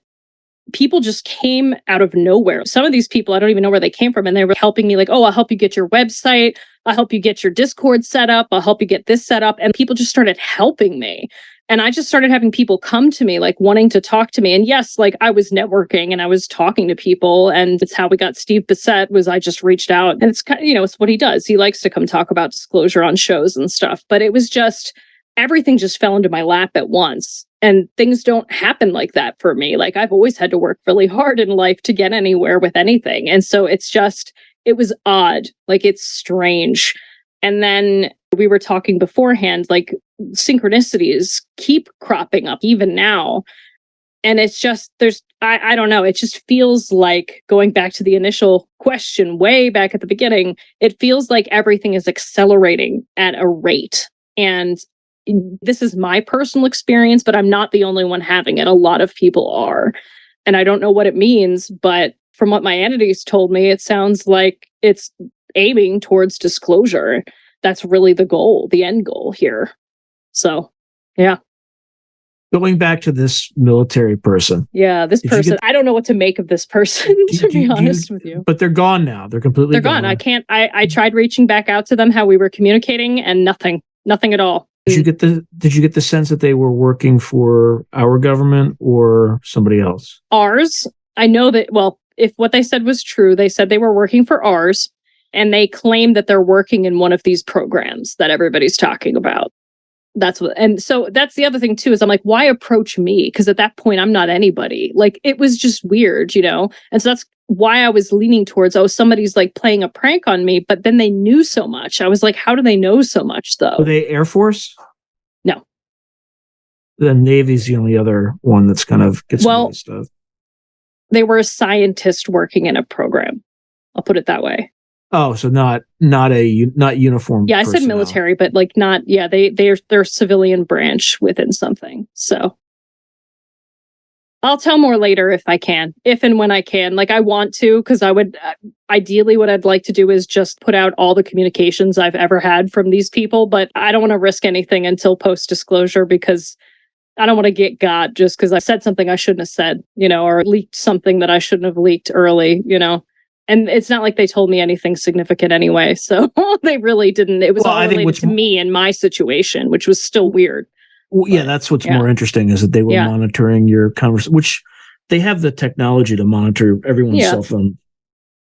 people just came out of nowhere. Some of these people, I don't even know where they came from. And they were helping me like, oh, I'll help you get your website. I'll help you get your Discord set up. I'll help you get this set up. And people just started helping me. And I just started having people come to me, like wanting to talk to me. And yes, like I was networking and I was talking to people. And it's how we got Steve Bissett, was I just reached out. And it's kind of, it's what he does. He likes to come talk about disclosure on shows and stuff. But it was just, everything just fell into my lap at once. And things don't happen like that for me. Like, I've always had to work really hard in life to get anywhere with anything. And so it's just, it was odd. Like, it's strange. And then we were talking beforehand, like, synchronicities keep cropping up even now. And it's just, I don't know, it just feels like, going back to the initial question way back at the beginning, it feels like everything is accelerating at a rate. And this is my personal experience, but I'm not the only one having it. A lot of people are. And I don't know what it means, but from what my entities told me, it sounds like it's aiming towards disclosure. That's really the goal, the end goal here. So, yeah. Going back to this military person. Yeah, this person. I don't know what to make of this person, to be honest with you. But they're gone now. They're completely gone. I tried reaching back out to them, how we were communicating, and nothing at all. Did you get the sense that they were working for our government or somebody else? Ours. I know that, well, if what they said was true, they said they were working for ours, and they claim that they're working in one of these programs that everybody's talking about. And so that's the other thing too, is I'm like, why approach me? Because at that point, I'm not anybody. Like, it was just weird, And so that's why I was leaning towards, somebody's like playing a prank on me, but then they knew so much. I was like, how do they know so much though? Were they Air Force? No. The Navy's the only other one that's kind of gets into this stuff. They were a scientist working in a program. I'll put it that way. Oh, so not uniform. Yeah, I personnel. said military, but like not. Yeah, they're civilian branch within something. So I'll tell more later if I can, if and when I can. Like, I want to, because I would ideally, what I'd like to do is just put out all the communications I've ever had from these people, but I don't want to risk anything until post disclosure, because I don't want to get got just because I said something I shouldn't have said, or leaked something that I shouldn't have leaked early, And it's not like they told me anything significant anyway. So they really didn't. It was all related to me and my situation, which was still weird. Well, yeah, that's what's more interesting, is that they were monitoring your conversation, which they have the technology to monitor everyone's cell phone.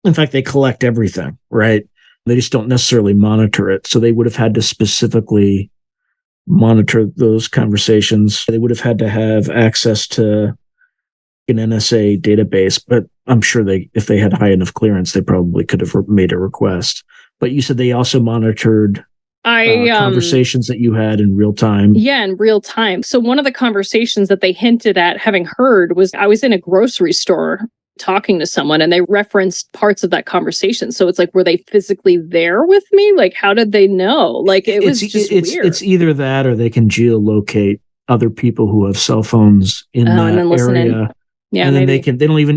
In fact, they collect everything, right? They just don't necessarily monitor it. So they would have had to specifically monitor those conversations. They would have had to have access to an NSA database, but I'm sure if they had high enough clearance, they probably could have made a request. But you said they also monitored conversations that you had in real time. Yeah, in real time. So one of the conversations that they hinted at having heard was, I was in a grocery store talking to someone and they referenced parts of that conversation. So it's like, were they physically there with me? Like, how did they know? Like, it was just weird. It's either that, or they can geolocate other people who have cell phones in that area. Yeah, and then maybe.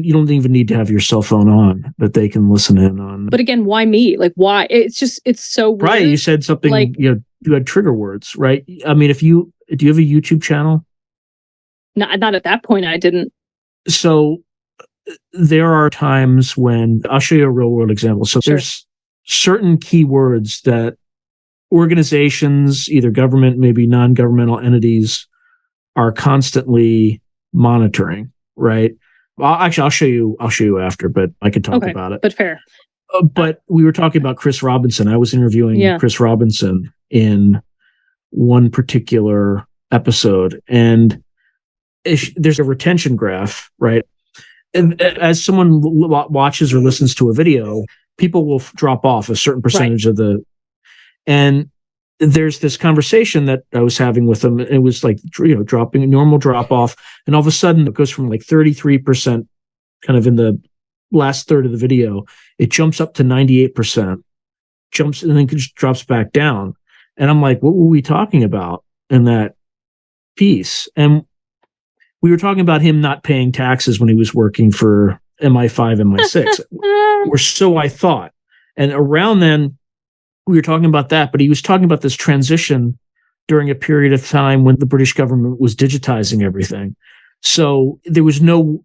You don't even need to have your cell phone on, but they can listen in on. But again, why me? Like, why? It's so weird. Right. You said something, like, you had trigger words, right? I mean, do you have a YouTube channel? Not at that point. I didn't. So there are times when I'll show you a real world example. So there's certain keywords that organizations, either government, maybe non-governmental entities, are constantly monitoring. Right. Well, actually, I'll show you after, but I could talk about it. But fair. But we were talking about Chris Robinson. I was interviewing Chris Robinson in one particular episode, and there's a retention graph, right? And as someone watches or listens to a video, people will drop off a certain percentage of and there's this conversation that I was having with them. It was like, dropping a normal drop off. And all of a sudden it goes from like 33% kind of in the last third of the video. It jumps up to 98%, jumps and then just drops back down. And I'm like, what were we talking about in that piece? And we were talking about him not paying taxes when he was working for MI5, MI6, or so I thought. And around then, we were talking about that, but he was talking about this transition during a period of time when the British government was digitizing everything. So there was no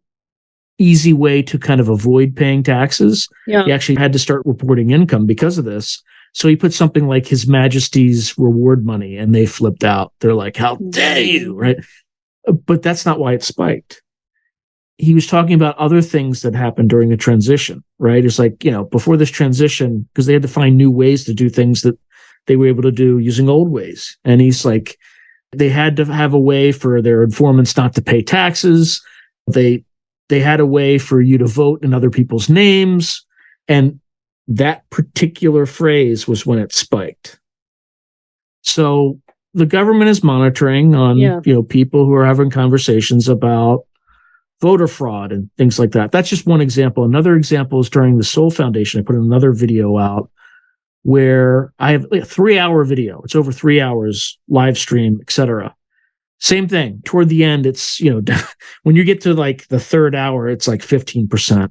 easy way to kind of avoid paying taxes. Yeah. He actually had to start reporting income because of this. So he put something like His Majesty's reward money, and they flipped out. They're like, how dare you, right? But that's not why it spiked. He was talking about other things that happened during the transition, right? It's like, before this transition, because they had to find new ways to do things that they were able to do using old ways. And he's like, they had to have a way for their informants not to pay taxes. They had a way for you to vote in other people's names. And that particular phrase was when it spiked. So the government is monitoring on, people who are having conversations about voter fraud and things like that. That's just one example. Another example is during the Soul Foundation. I put another video out where I have a 3-hour video. It's over 3 hours, live stream, etc. Same thing. Toward the end, it's, when you get to like the third hour, it's like 15%.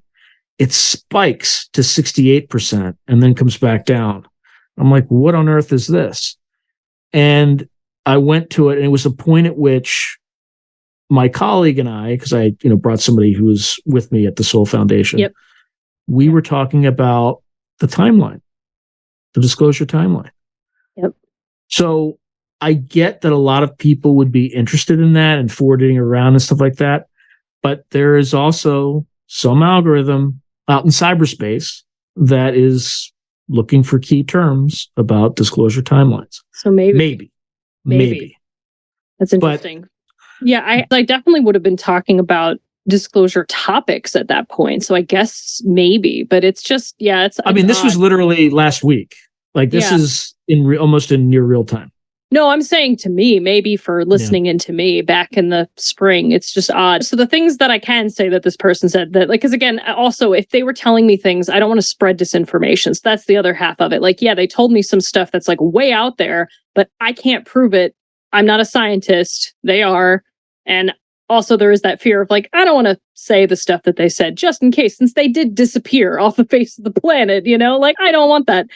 It spikes to 68% and then comes back down. I'm like, what on earth is this? And I went to it, and it was a point at which my colleague and I, because I, brought somebody who was with me at the Soul Foundation, we were talking about the timeline, the disclosure timeline. Yep. So I get that a lot of people would be interested in that and forwarding around and stuff like that. But there is also some algorithm out in cyberspace that is looking for key terms about disclosure timelines. So maybe. That's interesting. I definitely would have been talking about disclosure topics at that point. So I guess maybe, but it's just, it's. I mean, this was literally last week. Like this is almost in near real time. No, I'm saying to me, maybe for listening into me back in the spring, it's just odd. So the things that I can say that this person said that, like, because again, also, if they were telling me things, I don't want to spread disinformation. So that's the other half of it. Like, they told me some stuff that's like way out there, but I can't prove it. I'm not a scientist. They are. And also there is that fear of like, I don't want to say the stuff that they said just in case, since they did disappear off the face of the planet, like, I don't want that.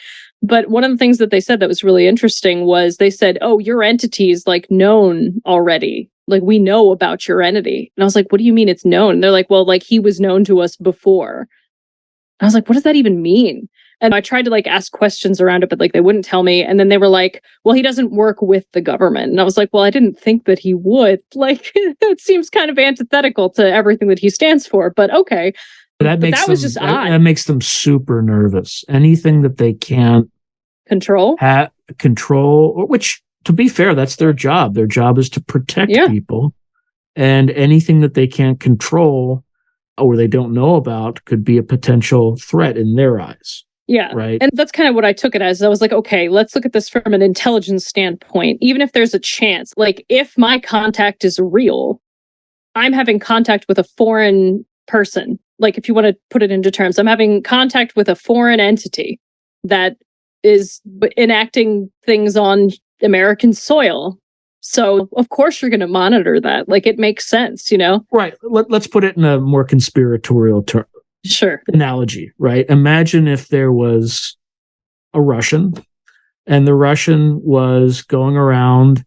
But one of the things that they said that was really interesting was they said, oh, your entity's like known already. Like, we know about your entity. And I was like, what do you mean it's known? And they're like, well, like he was known to us before. I was like, what does that even mean? And I tried to like ask questions around it, but like they wouldn't tell me. And then they were like, well, he doesn't work with the government. And I was like, well, I didn't think that he would. Like, it seems kind of antithetical to everything that he stands for, but okay. That was just odd. That makes them super nervous. Anything that they can't control, which, to be fair, that's their job. Their job is to protect people. And anything that they can't control or they don't know about could be a potential threat in their eyes. Yeah. Right. And that's kind of what I took it as. I was like, okay, let's look at this from an intelligence standpoint. Even if there's a chance, like if my contact is real, I'm having contact with a foreign person. Like if you want to put it into terms, I'm having contact with a foreign entity that is enacting things on American soil. So of course you're going to monitor that. Like it makes sense, Right. Let's put it in a more conspiratorial term. Sure. Analogy, right? Imagine if there was a Russian and the Russian was going around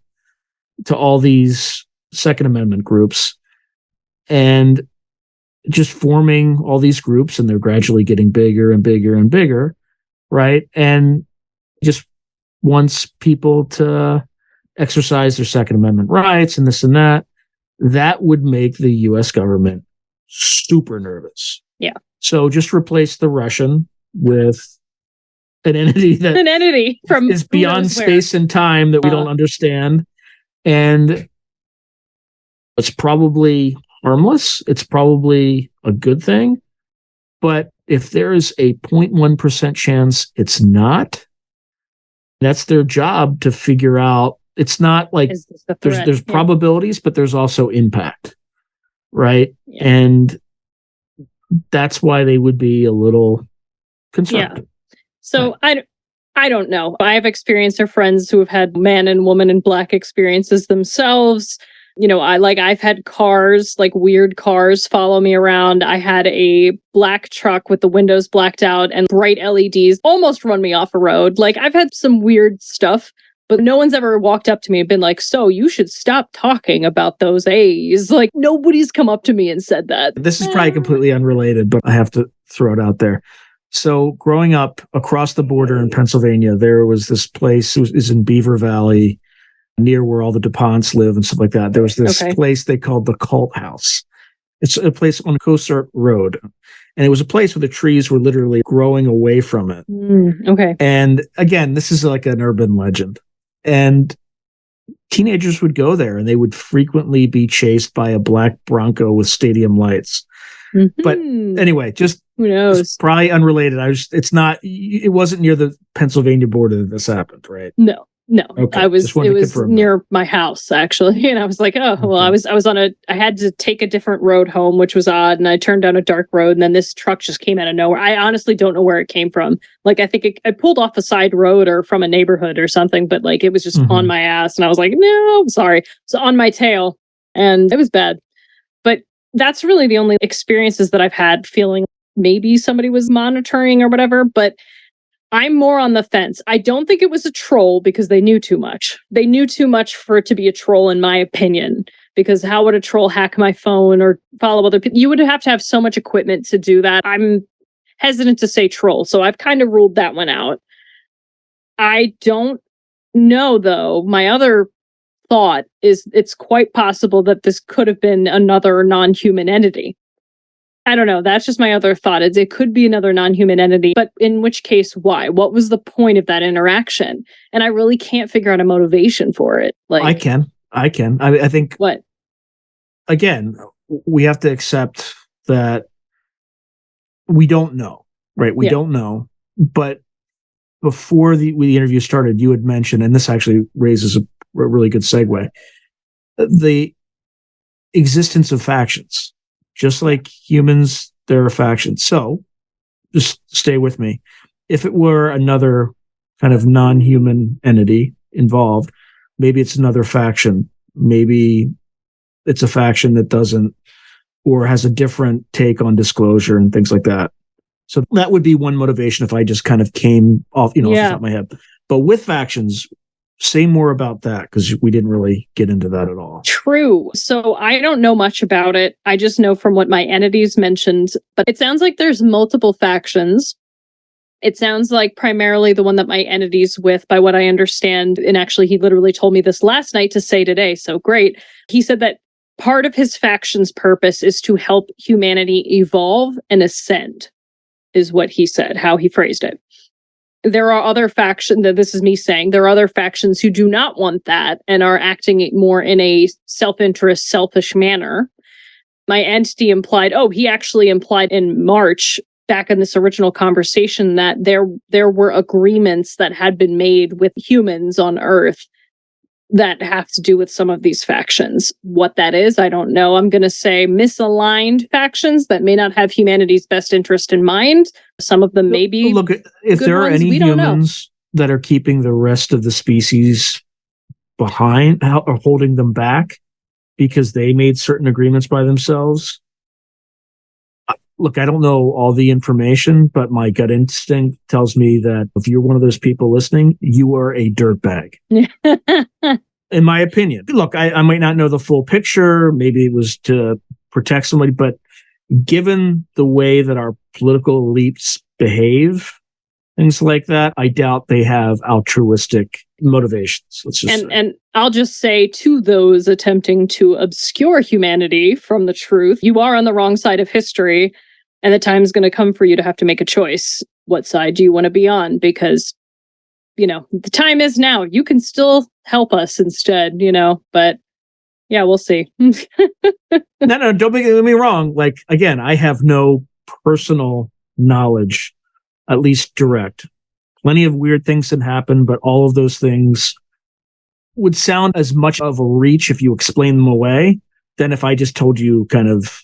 to all these Second Amendment groups and just forming all these groups, and they're gradually getting bigger and bigger and bigger, right? And just wants people to exercise their Second Amendment rights and this and that. That would make the U.S. government super nervous. Yeah. So just replace the Russian with an entity from is beyond space and time that we don't understand. And it's probably harmless. It's probably a good thing. But if there is a 0.1% chance it's not, that's their job to figure out. It's not like there's probabilities, but there's also impact. Right. Yeah. And that's why they would be a little concerned. Yeah. So right. I don't know. I have experienced of friends who have had man and woman in black experiences themselves. I've had cars, like weird cars, follow me around. I had a black truck with the windows blacked out and bright LEDs almost run me off a road. Like I've had some weird stuff, but no one's ever walked up to me and been like, so you should stop talking about those A's. Like nobody's come up to me and said that. This is probably completely unrelated, but I have to throw it out there. So growing up across the border in Pennsylvania, there was this place, it was in Beaver Valley, near where all the DuPonts live and stuff like that. There was this place they called the Cult House. It's a place on Cosart Road. And it was a place where the trees were literally growing away from it. Okay. And again, this is like an urban legend. And teenagers would go there and they would frequently be chased by a black Bronco with stadium lights. Mm-hmm. But anyway, just who knows? It's probably unrelated. It wasn't near the Pennsylvania border that this happened, right? No. Okay. It was near my house actually. And I was like, oh, well, I had to take a different road home, which was odd. And I turned down a dark road and then this truck just came out of nowhere. I honestly don't know where it came from. Like, I think I pulled off a side road or from a neighborhood or something, but like, it was just on my ass. And I was like, no, I'm sorry. So on my tail, and it was bad. But that's really the only experiences that I've had feeling maybe somebody was monitoring or whatever, but I'm more on the fence. I don't think it was a troll because they knew too much. They knew too much for it to be a troll, in my opinion, because how would a troll hack my phone or follow other people? You would have to have so much equipment to do that. I'm hesitant to say troll, so I've kind of ruled that one out. I don't know, though. My other thought is it's quite possible that this could have been another non-human entity. I don't know. That's just my other thought. It could be another non-human entity, but in which case, why? What was the point of that interaction? And I really can't figure out a motivation for it. I can. I can. I think, What? again, we have to accept that we don't know, right? We don't know. But before the interview started, you had mentioned, and this actually raises a really good segue, the existence of factions. Just like humans, there are factions. So just stay with me. If it were another kind of non-human entity involved, maybe it's another faction. Maybe it's a faction that doesn't, or has a different take on disclosure and things like that. So that would be one motivation if I just kind of came off, off the top of my head. But with factions, say more about that, because we didn't really get into that at all. True. So I don't know much about it. I just know from what my entities mentioned, but it sounds like there's multiple factions. It sounds like primarily the one that my entity's with, by what I understand. And actually, he literally told me this last night to say today. So great. He said that part of his faction's purpose is to help humanity evolve and ascend, is what he said, how he phrased it. There are other factions, this is me saying, there are other factions who do not want that and are acting more in a self-interest, selfish manner. My entity implied, he actually implied in March, back in this original conversation, that there were agreements that had been made with humans on Earth that have to do with some of these factions. What that is, I don't know. I'm going to say misaligned factions that may not have humanity's best interest in mind. Some of them may be. Look, if there are any humans that are keeping the rest of the species behind or holding them back because they made certain agreements by themselves, look, I don't know all the information, but my gut instinct tells me that if you're one of those people listening, you are a dirtbag. In my opinion. Look, I might not know the full picture. Maybe it was to protect somebody, but given the way that our political elites behave, things like that, I doubt they have altruistic motivations. Let's just and I'll just say to those attempting to obscure humanity from the truth, you are on the wrong side of history, and the time is going to come for you to have to make a choice. What side do you want to be on? Because, the time is now. You can still help us instead, but yeah, we'll see. No, don't get me wrong. Like, again, I have no personal knowledge, at least direct. Plenty of weird things that happen, but all of those things would sound as much of a reach if you explain them away than if I just told you kind of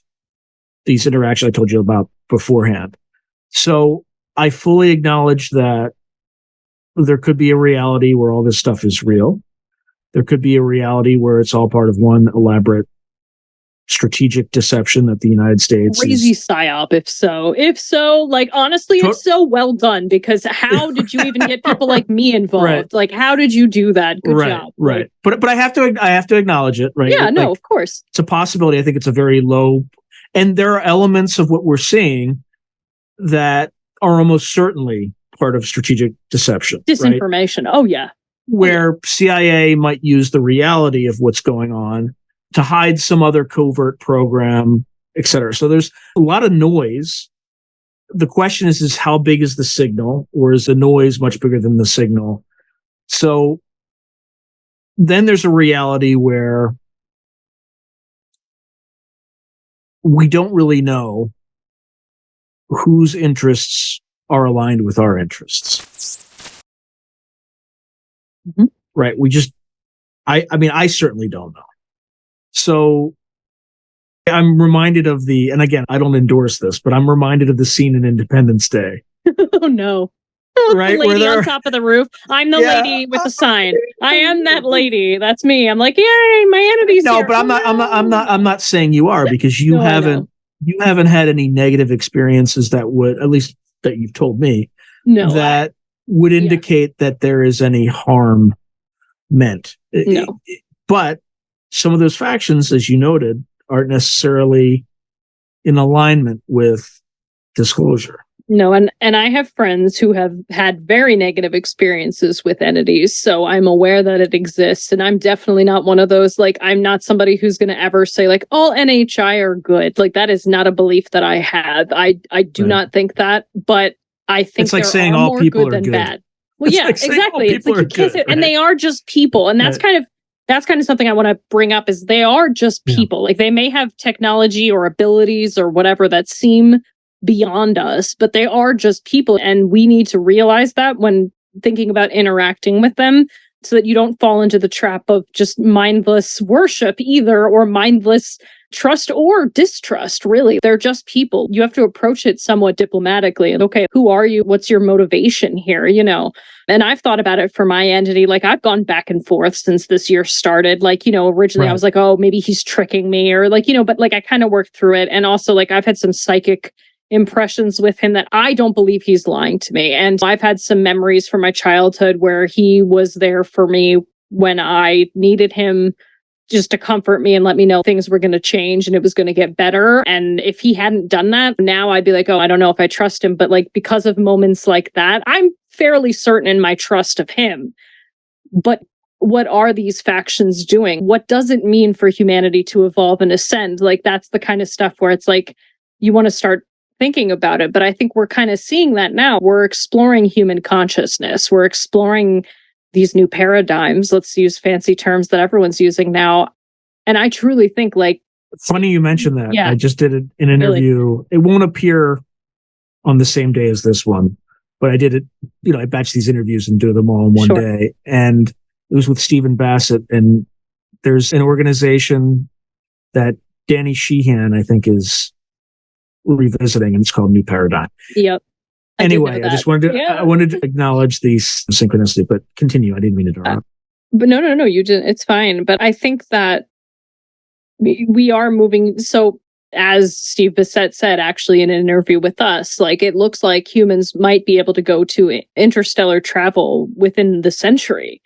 these interactions I told you about beforehand. So I fully acknowledge that there could be a reality where all this stuff is real. There could be a reality where it's all part of one elaborate strategic deception that the United States crazy psyop. If so, like, honestly, if so, well done, because how did you even get people like me involved? Right. Like, how did you do that? Good job. Right. But I have to acknowledge it, right? Yeah, no, of course. It's a possibility. I think it's a very low, and there are elements of what we're seeing that are almost certainly part of strategic deception. Disinformation. Right? Oh, yeah. Where CIA might use the reality of what's going on to hide some other covert program, et cetera. So there's a lot of noise. The question is how big is the signal, or is the noise much bigger than the signal? So then there's a reality where we don't really know whose interests are aligned with our interests. Mm-hmm. Right. I certainly don't know. So I'm reminded of and again, I don't endorse this, but I'm reminded of the scene in Independence Day. Oh, no. Right? The lady on top of the roof. I'm the lady with the sign. I am that lady. That's me. I'm like, yay, my entity's here. No, but I'm not saying you are, because you haven't had any negative experiences that would, at least that you've told me, that would indicate that there is any harm meant. No. But some of those factions, as you noted, aren't necessarily in alignment with disclosure. No, and I have friends who have had very negative experiences with entities, so I'm aware that it exists, and I'm definitely not one of those, like, I'm not somebody who's going to ever say, like, all NHI are good. Like, that is not a belief that I have. I do not think that, but I think it's like saying all people good are than good. bad. Well, yeah, exactly. It's like you can't say, and they are just people, and that's kind of that's kind of something I want to bring up is they are just people. Like they may have technology or abilities or whatever that seem beyond us, but they are just people. And we need to realize that when thinking about interacting with them so that you don't fall into the trap of just mindless worship either, or mindless trust or distrust, really. They're just people. You have to approach it somewhat diplomatically. And okay, who are you? What's your motivation here? You know, and I've thought about it for my entity. Like I've gone back and forth since this year started. Like, you know, originally I was like, oh, maybe he's tricking me or like, you know, but like I kind of worked through it. And also like I've had some psychic impressions with him that I don't believe he's lying to me. And I've had some memories from my childhood where he was there for me when I needed him, just to comfort me and let me know things were going to change and it was going to get better. And if he hadn't done that, now I'd be like, oh, I don't know if I trust him. But like, because of moments like that, I'm fairly certain in my trust of him. But what are these factions doing? What does it mean for humanity to evolve and ascend? Like, that's the kind of stuff where it's like, you want to start thinking about it. But I think we're kind of seeing that now. We're exploring human consciousness. We're exploring these new paradigms. Let's use fancy terms that everyone's using now. And I truly think like... Funny you mentioned that. Yeah. I just did an interview. Really? It won't appear on the same day as this one, but I did it, you know, I batch these interviews and do them all in one day. And it was with Stephen Bassett. And there's an organization that Danny Sheehan, I think, is revisiting, and it's called New Paradigm. Yep. Anyway, I just wanted to, I wanted to acknowledge the synchronicity, but continue. I didn't mean to interrupt. But no, you didn't. It's fine. But I think that we are moving. So as Steve Bassett said, actually, in an interview with us, like it looks like humans might be able to go to interstellar travel within the century.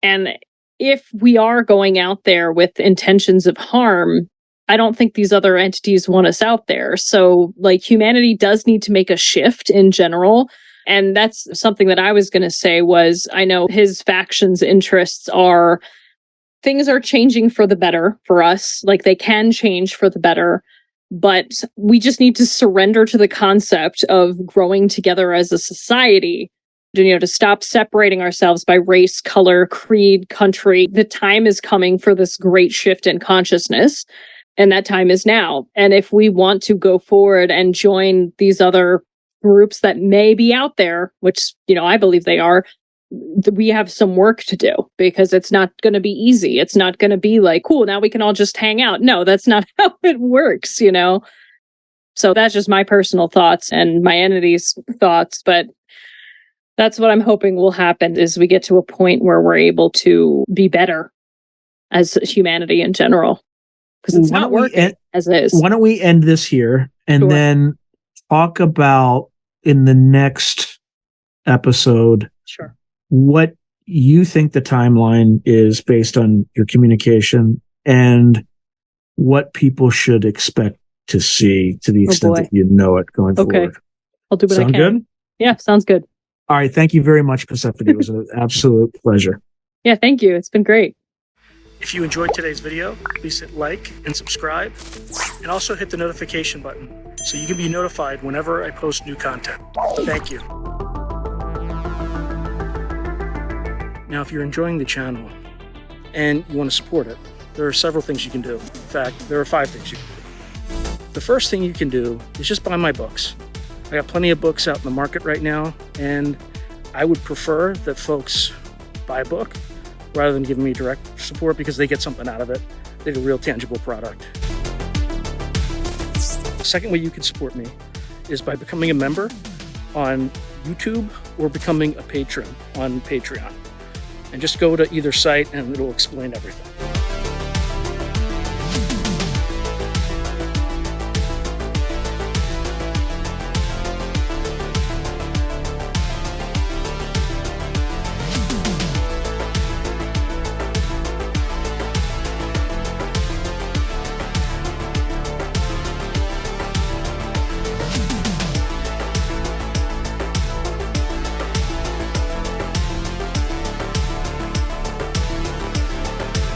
And if we are going out there with intentions of harm, I don't think these other entities want us out there. So like humanity does need to make a shift in general. And that's something that I was going to say was, I know his faction's interests are, things are changing for the better for us. Like they can change for the better, but we just need to surrender to the concept of growing together as a society, you know, to stop separating ourselves by race, color, creed, country. The time is coming for this great shift in consciousness. And that time is now. And if we want to go forward and join these other groups that may be out there, which, you know, I believe they are, we have some work to do because it's not going to be easy. It's not going to be like, cool, now we can all just hang out. No, that's not how it works, you know? So that's just my personal thoughts and my entity's thoughts. But that's what I'm hoping will happen is we get to a point where we're able to be better as humanity in general. Because it's not working as it is. Why don't we end this here and then talk about in the next episode what you think the timeline is based on your communication and what people should expect to see to the extent that you know it going forward. I'll do what I can. Sound good? Yeah, sounds good. All right. Thank you very much, Persephone. It was an absolute pleasure. Yeah, thank you. It's been great. If you enjoyed today's video, please hit like and subscribe, and also hit the notification button so you can be notified whenever I post new content. Thank you. Now, if you're enjoying the channel and you want to support it, there are several things you can do. In fact, there are 5 things you can do. The first thing you can do is just buy my books. I got plenty of books out in the market right now, and I would prefer that folks buy a book rather than giving me direct support because they get something out of it. They get a real tangible product. The second way you can support me is by becoming a member on YouTube or becoming a patron on Patreon. And just go to either site and it'll explain everything.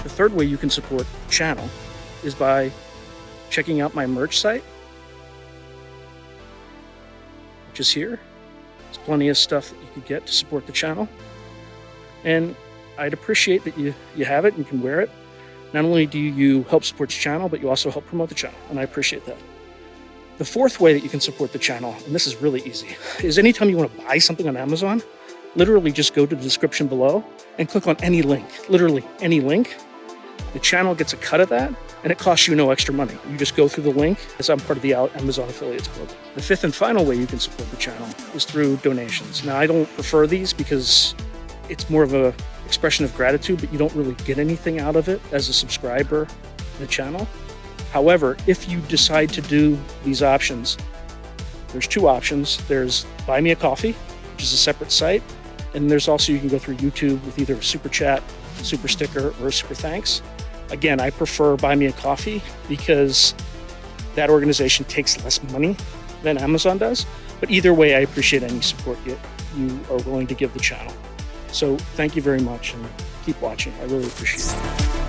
The third way you can support the channel is by checking out my merch site, which is here. There's plenty of stuff that you can get to support the channel. And I'd appreciate that you have it and you can wear it. Not only do you help support the channel, but you also help promote the channel, and I appreciate that. The fourth way that you can support the channel, and this is really easy, is anytime you want to buy something on Amazon, literally just go to the description below and click on any link, literally any link. The channel gets a cut of that, and it costs you no extra money. You just go through the link, as I'm part of the Amazon Affiliates Club. The fifth and final way you can support the channel is through donations. Now, I don't prefer these because it's more of a expression of gratitude, but you don't really get anything out of it as a subscriber to the channel. However, if you decide to do these options, there's two options. There's Buy Me a Coffee, which is a separate site. And there's also, you can go through YouTube with either a super chat, super sticker, or a super thanks. Again, I prefer Buy Me a Coffee because that organization takes less money than Amazon does. But either way, I appreciate any support you are willing to give the channel. So thank you very much and keep watching. I really appreciate it.